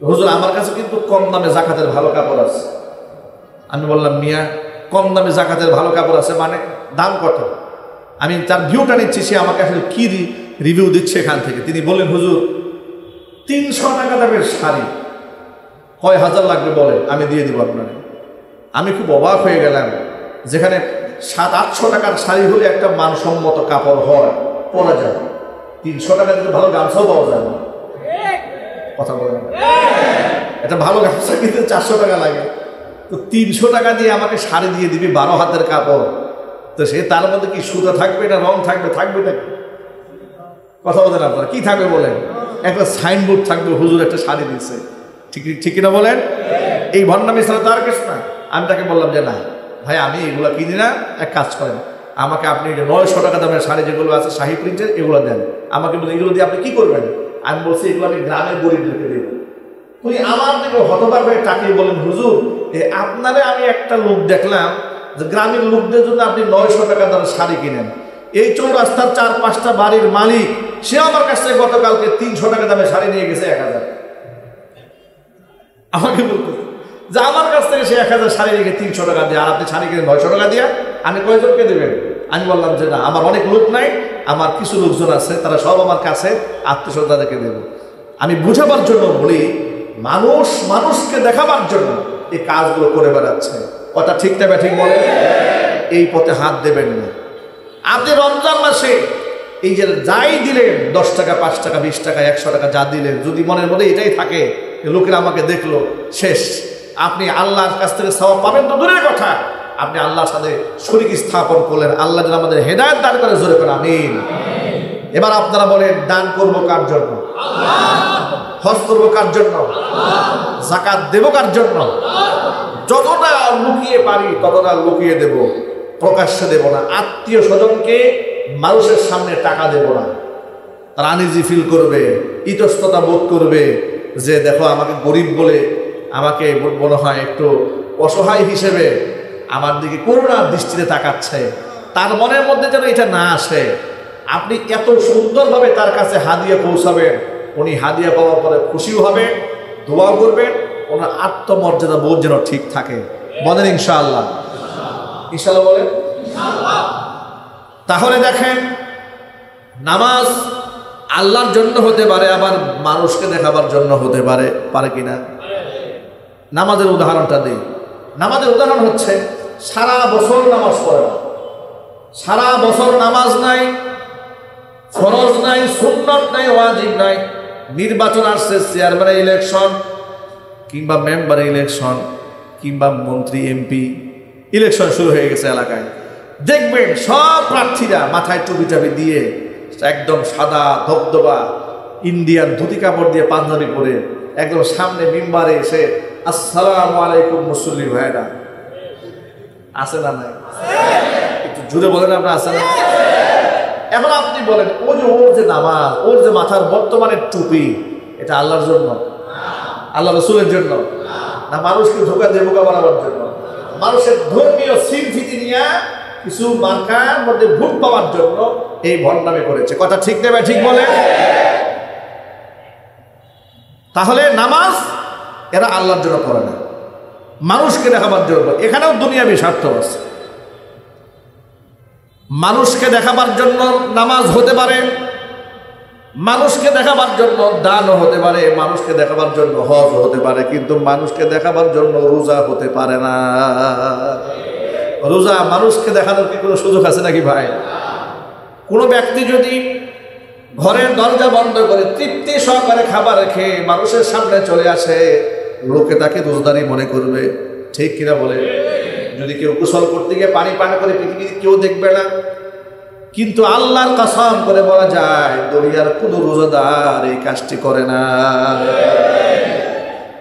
Speaker 1: হুজুর, আমার কাছে কিন্তু কম দামে যাকাতের ভালো কাপড় আছে। আমি বললাম মিয়া কম দামে যাকাতের ভালো কাপড় আছে মানে দাম কত? আমি তার ভিউটা নিচ্ছি, সে আমাকে আসলে কি রিভিউ দিচ্ছে এখান থেকে। তিনি বললেন হুজুর 300 টাকা দামের শাড়ি, কয় হাজার লাগবে বলেন, আমি দিয়ে দিব আপনাকে। আমি খুব অবাক হয়ে গেলাম, যেখানে 700-800 টাকার শাড়ি হলে একটা মানসম্মত কাপড় হয়, পরা যায়। 300 টাকা দিতে ভালো গামছাও পাওয়া যায় না। কথা বলেন। একটা ভালো গামছা কিনতে 400 টাকা লাগে, তো 300 টাকা দিয়ে আমাকে শাড়ি দিয়ে দিবি 12 হাতের কাপড়, তো সে তার মধ্যে কি সুতা থাকবে না রং থাকবে? থাকবে নাকি? কথা বলেন আপনারা, কি থাকবে বলেন? একটা সাইনবোর্ড থাকবে হুজুর একটা শাড়ি দিচ্ছে। ঠিক কিনা বলেন? এই ভণ্ডামি ছাড়া তার কিছু না। আমি তাকে বললাম যে না ভাই আমি এগুলো কিনি না, এক কাজ করেন আমাকে আপনি 900 টাকা দামের শাড়ি যেগুলো আছে শাহী প্রিন্টের এগুলো দেন। আমাকে বলে এগুলো দিয়ে আপনি কি করবেন? আমি বলছি এগুলো আমি গ্রামের গরিবদেরকে দেব। উনি আমার দিকে হতবাক হয়ে তাকিয়ে বলেন হুজুর আপনারে আমি একটা লোক দেখলাম যে গ্রামের লোকদের জন্য আপনি 900 টাকা দাম শাড়ি কিনেন, এই চৌরাস্তার 4-5টা বাড়ির মালিক সে আমার কাছ থেকে গতকালকে 300 টাকা দামে শাড়ি নিয়ে গেছে 1000। আমাকে বলতে যে আমার কাছ থেকে সে 1000 শাড়ি রেখে 300 টাকা দিয়ে, আর আপনি শাড়ি কিনে 900 টাকা দিয়া আমি কয়জনকে দেবেন? আমি বললাম যে না, আমার অনেক লোক নাই, আমার কিছু লোকজন আছে, তারা সব আমার কাছে আত্মীয়স্বজনদেরকে দেব। আমি বুঝাবার জন্য বলি, মানুষ মানুষকে দেখাবার জন্য এই কাজগুলো করে বেড়াচ্ছে। কথা ঠিক না ঠিক বলে? এই পথে হাত দেবেন না। আপনি রমজান মাসে এই যে যাই দিলেন, 10 টাকা 5 টাকা 20 টাকা 100 টাকা যা দিলেন, যদি মনের মধ্যে এটাই থাকে লোকেরা আমাকে দেখলো, শেষ। আপনি আল্লাহর কাছ থেকে সওয়াব পাবেন তো দূরের কথা, আপনি আল্লাহর সাথে শরীক স্থাপন করলেন। আল্লাহ যেন আমাদের হেদায়েত দান করে, জোরে করে আমিন। এবার আপনারা বলেন, দান করবো কার জন্য? হজ করবো কার জন্য? যাকাত দেবো কার জন্য? যতটা লুকিয়ে পারি ততটা লুকিয়ে দেব, প্রকাশ্যে দেব না। আত্মীয় স্বজনকে মানুষের সামনে টাকা দেব না। তারা আনইজি ফিল করবে, ইতস্ততা বোধ করবে যে দেখো আমাকে গরিব বলে, আমাকে মনে হয় একটু অসহায় হিসেবে আমার দিকে করুণার দৃষ্টিতে তাকাচ্ছে। তার মনের মধ্যে যেন এটা না আসে। আপনি এত সুন্দরভাবে তার কাছে হাদিয়া পৌঁছাবেন, উনি হাদিয়া পাওয়ার পরে খুশিও হবে, দোয়া করবেন, ওনার আত্মমর্যাদা বোধ যেন ঠিক থাকে। বলেন ইনশাআল্লাহ। ইনশাআল্লাহ বলেন। তাহলে দেখেন, নামাজ আল্লাহর জন্য হতে পারে, আবার মানুষকে দেখাবার জন্য হতে পারে, পারে কিনা? নামাজের উদাহরণটা দিই। নামাজের উদাহরণ হচ্ছে, সারা বছর নামাজ পড়ে না, সারা বছর নামাজ নাই, ফরজ নাই, সুন্নত নাই, ওয়াজিব নাই। নির্বাচন আসছে, চেয়ারম্যানের ইলেকশন কিংবা মেম্বারের ইলেকশন কিংবা মন্ত্রী এমপি ইলেকশন শুরু হয়ে গেছে এলাকায়। দেখবেন সব প্রার্থীরা মাথায় টুপি টাপি দিয়ে, একদম সাদা ধবধবা ইন্ডিয়ান ধুতি কাপড় দিয়ে পাঞ্জাবি পরে একদম সামনে মিম্বারে এসে আসসালামু আলাইকুম মুসল্লি ভাইরা, আছে না নাই? একটু জুড়ে বলেন আপনার আছে না? এখন আপনি বলেন, ওর যে নামাজ, ওর যে মাথার বর্তমানে টুপি, এটা আল্লাহর জন্য, আল্লাহ রসুলের জন্য না মানুষকে ধোকা দিয়ে বোকা বানাবার জন্য? মানুষের ধর্মীয় স্বীকৃতি নিয়ে কিছু মার্কার মধ্যে ভোট পাওয়ার জন্য এই ভণ্ডামি করেছে। কথা ঠিক নেবে? ঠিক বলে। তাহলে নামাজ এরা আল্লাহর জন্য করে না, মানুষকে দেখাবার জন্য। এখানেও দুনিয়াবি স্বার্থ আছে। মানুষকে দেখাবার জন্য নামাজ হতে পারে, মানুষকে দেখাবার জন্য দানও হতে পারে, মানুষকে দেখাবার জন্য হজ হতে পারে, কিন্তু মানুষকে দেখাবার জন্য রোজা হতে পারে না। রোজা মানুষকে দেখানোর কি কোনো সুযোগ আছে নাকি ভাই? কোনো ব্যক্তি যদি ঘরের দরজা বন্ধ করে তৃপ্তি সহকারে খাবার খেয়ে মানুষের সামনে চলে আসে, লোকে তাকে রোজদারি মনে করবে, ঠিক কিনা বলে? যদি কেউ গোসল করতে গিয়ে পানি পান করে পৃথিবীতে কেউ দেখবে না, কিন্তু আল্লাহর কসম করে বলা যায় দুনিয়ার কোনো রোজাদার এই কাজটি করে না।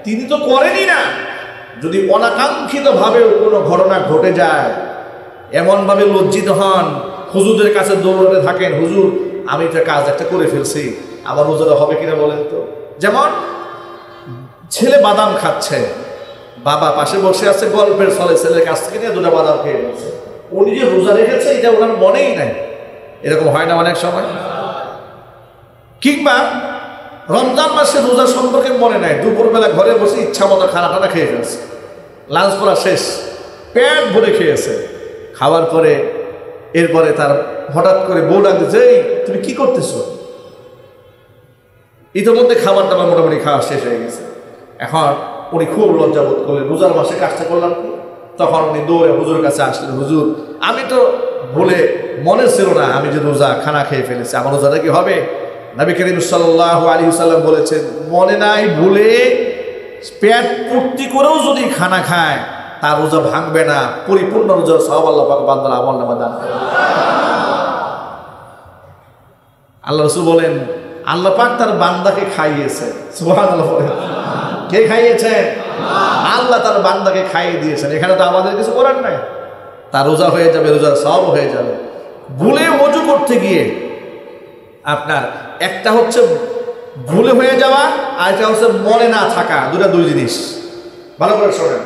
Speaker 1: তিনি তো করেনই না। যদি অনাকাঙ্ক্ষিত ভাবে কোনো ঘটনা ঘটে যায়, এমন ভাবে লজ্জিত হন, হুজুরদের কাছে দৌড়াতে থাকেন, হুজুর আমি একটা কাজ একটা করে ফেলছি, আবার রোজাটা হবে কিনা বলেন তো? যেমন ছেলে বাদাম খাচ্ছে, বাবা পাশে বসে আছে, গল্পের ছলে ছেলের কাছ থেকে নিয়ে 2টা বাদাম খেয়ে ফেলছে। উনি যে রোজা রেখেছে এটা ওনার মনেই নাই। এরকম হয় না অনেক সময়? কিংবা রমজান মাসে রোজা সম্পর্কে মনে নাই, দুপুরবেলা ঘরে বসে ইচ্ছা মতো খানা টানা খেয়ে ফেলছে, লাঞ্চ করা শেষ, পেট ভরে খেয়েছে। খাওয়ার পরে এরপরে তার হঠাৎ করে বউ ডাক দিচ্ছে, এই তুমি কি করতেছো? ইতিমধ্যে খাবার টাবার মোটামুটি খাওয়া শেষ হয়ে গেছে। এখন উনি খুব লজ্জাবোধ করলেন, রোজার মাসে কাজটা করলাম কি? তখন উনি দৌড়ে হুজুরের কাছে আসলেন, হুজুর আমি তো বলে মনে ছিল না আমি যে রোজা খানা খেয়ে ফেলেছি, আমার রোজাটা কি হবে? নবী করিম সাল্লাল্লাহু আলাইহি ওয়াসাল্লাম বলেছেন, মনে নাই ভুলে পেট পূর্তি করেও যদি খানা খায় তার রোজা ভাঙবে না, পরিপূর্ণ রোজার সওয়াব আল্লাহ পাক বান্দার আমলনামায় দান করেন। আল্লাহ রাসূল বলেন, আল্লাহ পাক তার বান্দাকে খাইয়েছে। সুবহানাল্লাহ। কে খাইয়েছে? আল্লাহ তার বান্দাকে খাইয়ে দিয়েছেন। এখানে তো আমাদের কিছু করার নাই। তার রোজা হয়ে যাবে, রোজার সওয়াব হয়ে যাবে। ভুলে ওযু করতে গিয়ে আপনার একটা হচ্ছে ভুলে হয়ে যাওয়া, আর একটা হচ্ছে মনে না থাকা, দুই জিনিস। ভালো করে শোনেন।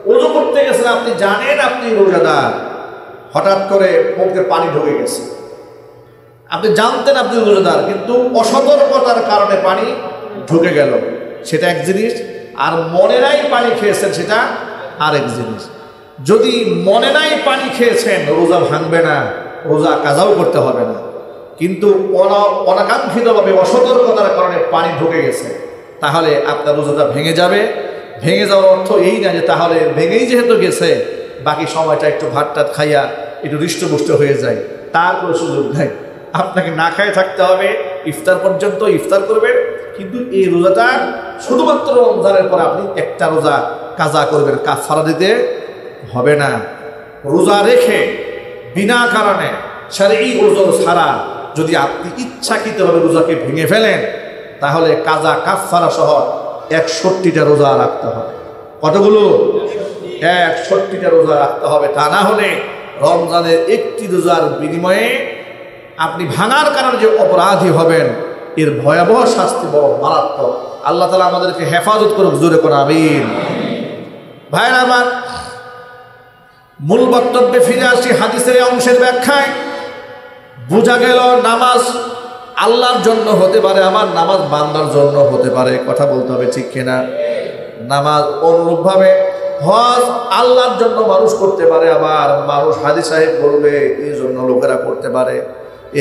Speaker 1: ওযু করতে গেছেন, আপনি জানেন আপনি রোজাদার, হঠাৎ করে মুখে পানি ঢুকে গেছে, আপনি জানতেন আপনি রোজাদার, কিন্তু অসতর্কতার কারণে পানি ঢুকে গেল, সেটা এক জিনিস। আর মনে নাই পানি খেয়েছেন, সেটা আরেক জিনিস। যদি মনে নাই পানি খেয়েছেন, রোজা ভাঙবে না, রোজা কাজাও করতে হবে না। কিন্তু অনাকাঙ্ক্ষিতভাবে অসতর্কতার কারণে পানি ঢুকে গেছে, তাহলে আপনার রোজাটা ভেঙে যাবে। ভেঙে যাওয়ার অর্থ এই না যে তাহলে ভেঙেই যেহেতু গেছে বাকি সময়টা একটু ভাত টাত খাইয়া একটু হৃষ্টপুষ্ট হয়ে যায়, তার কোনো সুযোগ নেই। আপনাকে না খায় থাকতে হবে, ইফতার পর্যন্ত ইফতার করবেন। কিন্তু এই রোজাটা শুধুমাত্র রমজানের পর আপনি একটা রোজা কাজা করবেন, কাফারা দিতে হবে না। রোজা রেখে বিনা কারণে শারঈ ওযর ছাড়া যদি আপনি ইচ্ছাকৃতভাবে রোজাকে ভেঙে ফেলেন, তাহলে কাজা কাফারা সহ 61টা রোজা রাখতে হবে। কতগুলো? 61টা রোজা রাখতে হবে। তা না হলে রমজানের একটি রোজার বিনিময়ে আপনি ভাঙার কারণে যে অপরাধী হবেন, এর ভয়াবহ শাস্তি বড় মারাত্মক। আল্লাহ তাআলা আমাদেরকে হেফাজত করুক, জোরে করে আমিন। ভাইরা আমার, মূল বক্তব্যে ফিরে আসি। হাদিসের অংশের ব্যাখ্যায় বোঝা গেল নামাজ আল্লাহর জন্য হতে পারে, আমার নামাজ বান্দার জন্য হতে পারে। কথা বলতে হবে, ঠিক কিনা? নামাজ অনুরূপভাবে হজ আল্লাহর জন্য মানুষ করতে পারে, আবার মানুষ হাজী সাহেব বলবে এই জন্য লোকেরা করতে পারে।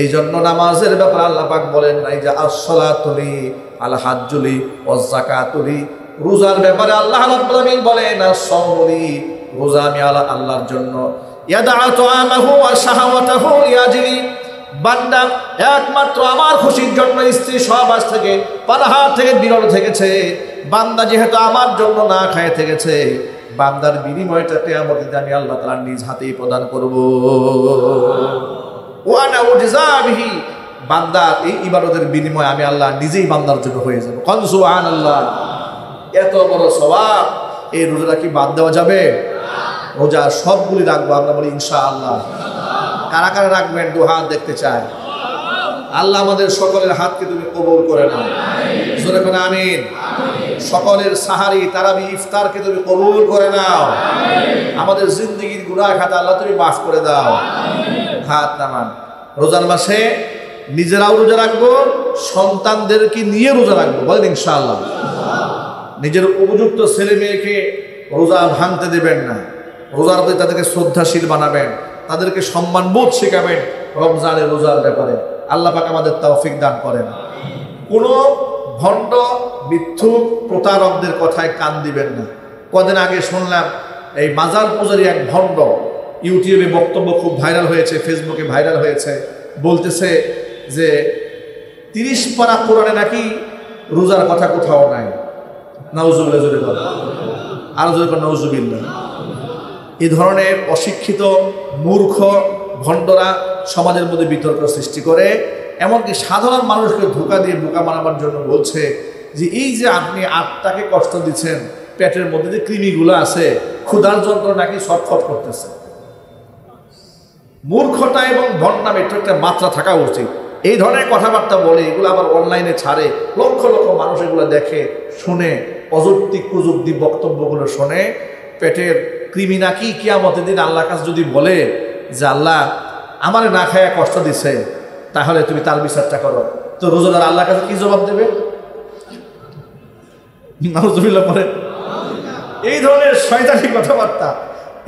Speaker 1: এই জন্য নামাজের ব্যাপারে আল্লাহ পাক বলেন নাই যে আসসালাতুলি আল হাজ্জুলি ওয়াজ যাকাতুলি। রোজার ব্যাপারে আল্লাহ রাব্বুল আলামিন বলেন as-সাওমুলি, রোজা আমি আল্লাহর জন্য। ইয়াদা তাআমাহু ওয়া শাহাওয়াতাহু লিয়াজলি, বান্দা একমাত্র আমার খুশির জন্য স্ত্রী সহবাস থেকে পানাহার থেকে বিরত থেকেছে। বান্দা যেহেতু আমার জন্য না খায় থেকেছে, বান্দার বিনিময়টা কিয়ামতের দিন আমি আল্লাহ তাআলা নিজ হাতেই প্রদান করব। ওয়া আনা উজযা বিহি, বান্দার এই ইবাদতের বিনিময় আমি আল্লাহ নিজেই বান্দার জন্য হয়ে যাব। কুন সুবহানাল্লাহ। এত বড় সওয়াব, এই রোজাটা কি বাদ দেওয়া যাবে? রোজা সবগুলি রাখবো, আমরা বলি ইনশাআল্লাহ। কারা কারা রাখবেন? দু হাত দেখতে চাই। আল্লাহ আমাদের সকলের হাতকে তুমি কবুল করে নাও, জোরে করে আমিন। সকলের সাহারি তারাবি ইফতারকে তুমি কবুল করে নাও। আমাদের জিন্দেগির গুনাহ খাতা আল্লাহ তুমি মাফ করে দাও। হাত নামান। রোজার মাসে নিজেরাও রোজা রাখবো, সন্তানদেরকে নিয়ে রোজা রাখবো, বলেন ইনশাআল্লাহ। নিজের উপযুক্ত ছেলে মেয়েকে রোজা ভাঙতে দেবেন না, রোজার প্রতি তাদেরকে শ্রদ্ধাশীল বানাবেন, তাদেরকে সম্মানবোধ শেখাবেন রমজানের রোজার ব্যাপারে। আল্লাহ পাক আমাদের তৌফিক দান করেন। কোনো ভণ্ড মিথ্যুক প্রতারকদের কথায় কান দিবেন না। কদিন আগে শুনলাম এই মাজার পূজারী এক ভণ্ড ইউটিউবে বক্তব্য খুব ভাইরাল হয়েছে, ফেসবুকে ভাইরাল হয়েছে, বলতেছে যে 30 পারা কোরআনে নাকি রোজার কথা কোথাও নাই। নাউজুবিল্লাহ, জোরে বল, আরো জোরে বল নাউজুবিল্লাহ। এই ধরনের অশিক্ষিত মূর্খ ভণ্ডরা সমাজের মধ্যে বিতর্ক সৃষ্টি করে, এমনকি সাধারণ মানুষকে ধোঁকা দিয়ে বোকা বানাবার জন্য বলছে যে এই যে আপনি আত্মাকে কষ্ট দিচ্ছেন, পেটের মধ্যে যে কৃমিগুলো আছে, ক্ষুধার যন্ত্র নাকি ছটফট করতেছে। মূর্খতা এবং ভণ্ডামি একটু একটা মাত্রা থাকা উচিত। এই ধরনের কথাবার্তা বলে এগুলো আবার অনলাইনে ছাড়ে, লক্ষ লক্ষ মানুষ এগুলো দেখে, শুনে, অযৌক্তিক কুযুক্তি বক্তব্যগুলো শোনে। পেটের কৃমি নাকি কিয়ামতের দিন আল্লাহর কাছে যদি বলে যে আল্লাহ আমার না খায়া কষ্ট দিছে, তাহলে তুমি তার বিচারটা করো, তো রোজাদার আল্লাহর কাছে কি জবাব দেবে? নাউজুবিল্লাহ পরে। এই ধরনের শয়তানি কথাবার্তা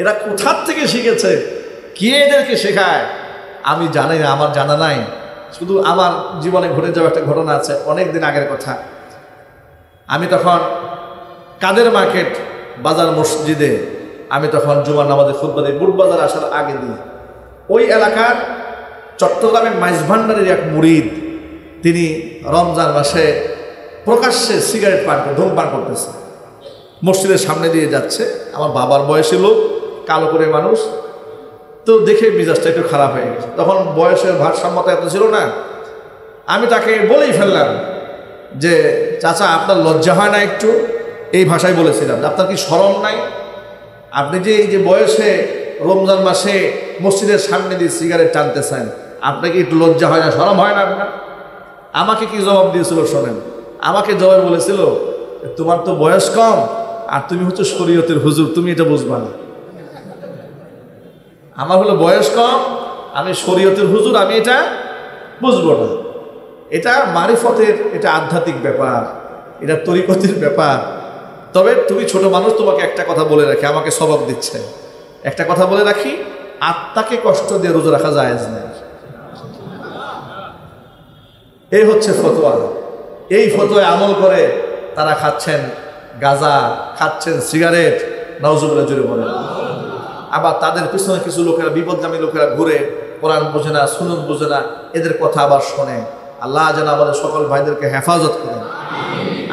Speaker 1: এরা কোথার থেকে শিখেছে, কে এদেরকে শেখায় আমি জানি না, আমার জানা নাই। শুধু আমার জীবনে ঘটে যাওয়া একটা ঘটনা আছে, অনেক দিন আগের কথা। আমি তখন কাদের মার্কেট বাজার মসজিদে, আমি তখন জুমার নামাজে খুতবা দিই, বুট বাজার আসার আগে দিই। ওই এলাকার চট্টগ্রামের মাইজভান্ডারের এক মুরিদ, তিনি রমজান মাসে প্রকাশ্যে সিগারেট পান করে ধূমপান করতেছে, মসজিদের সামনে দিয়ে যাচ্ছে। আমার বাবার বয়সী লোক, কালো করে মানুষ, তো দেখে মেজাজটা একটু খারাপ হয়ে গেছে। তখন বয়সের ভারসাম্যতা এত ছিল না, আমি তাকে বলেই ফেললাম যে চাচা আপনার লজ্জা হয় না একটু? এই ভাষায় বলেছিলাম, আপনার কি শরম নাই? আপনি যে এই যে বয়সে রমজান মাসে মসজিদের সামনে দিয়ে সিগারেট টানতেছেন, আপনাকে একটু লজ্জা হয় না, শরম হয় না আপনার? আমাকে কি জবাব দিয়েছিল শোনেন। আমাকে জবাব বলেছিল, তোমার তো বয়স কম আর তুমি হচ্ছে শরীয়তের হুজুর, তুমি এটা বুঝবা না। আমার হলো বয়স কম, আমি শরীয়তের হুজুর, আমি এটা বুঝবো না। এটা মারিফতের, এটা আধ্যাত্মিক ব্যাপার, এটা তরিকতের ব্যাপার। তবে তুমি ছোট মানুষ, তোমাকে একটা কথা বলে রাখি, আমাকে সবক দিচ্ছে, একটা কথা বলে রাখি, আত্মাকে কষ্ট দিয়ে রোজা রাখা জায়েজ নেই। এই হচ্ছে ফতোয়া। এই ফতোয়ায় আমল করে তারা খাচ্ছেন গাঁজা, খাচ্ছেন সিগারেট, নাউজুবিল্লাহ জুড়ে বলে। আবার তাদের পিছনে কিছু লোকেরা, বিপদগামী লোকেরা ঘুরে, কোরআন বোঝে না, সুন্নাত বোঝে না, এদের কথা আবার শোনে। আল্লাহ যেন আমাদের সকল ভাইদেরকে হেফাজত করেন।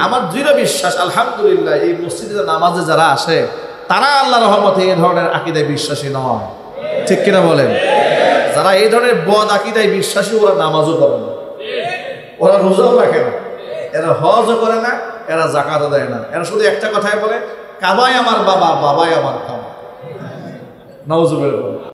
Speaker 1: আমার দৃঢ় বিশ্বাস, আলহামদুলিল্লাহ, এই মসজিদে নামাজে যারা আসে তারা আল্লাহর রহমতে এই ধরনের আকীদায় বিশ্বাসী নয়। ঠিক কিনা বলেন? যারা এই ধরনের বদ আকীদায় বিশ্বাসী, ওরা নামাজও করে না, ওরা রোজাও রাখে না, এরা হজও করে না, এরা যাকাতও দেয় না। এরা শুধু একটা কথাই বলে, কাবাই আমার বাবা, বাবাই আমার কাবা। নাউজুবিল্লাহ।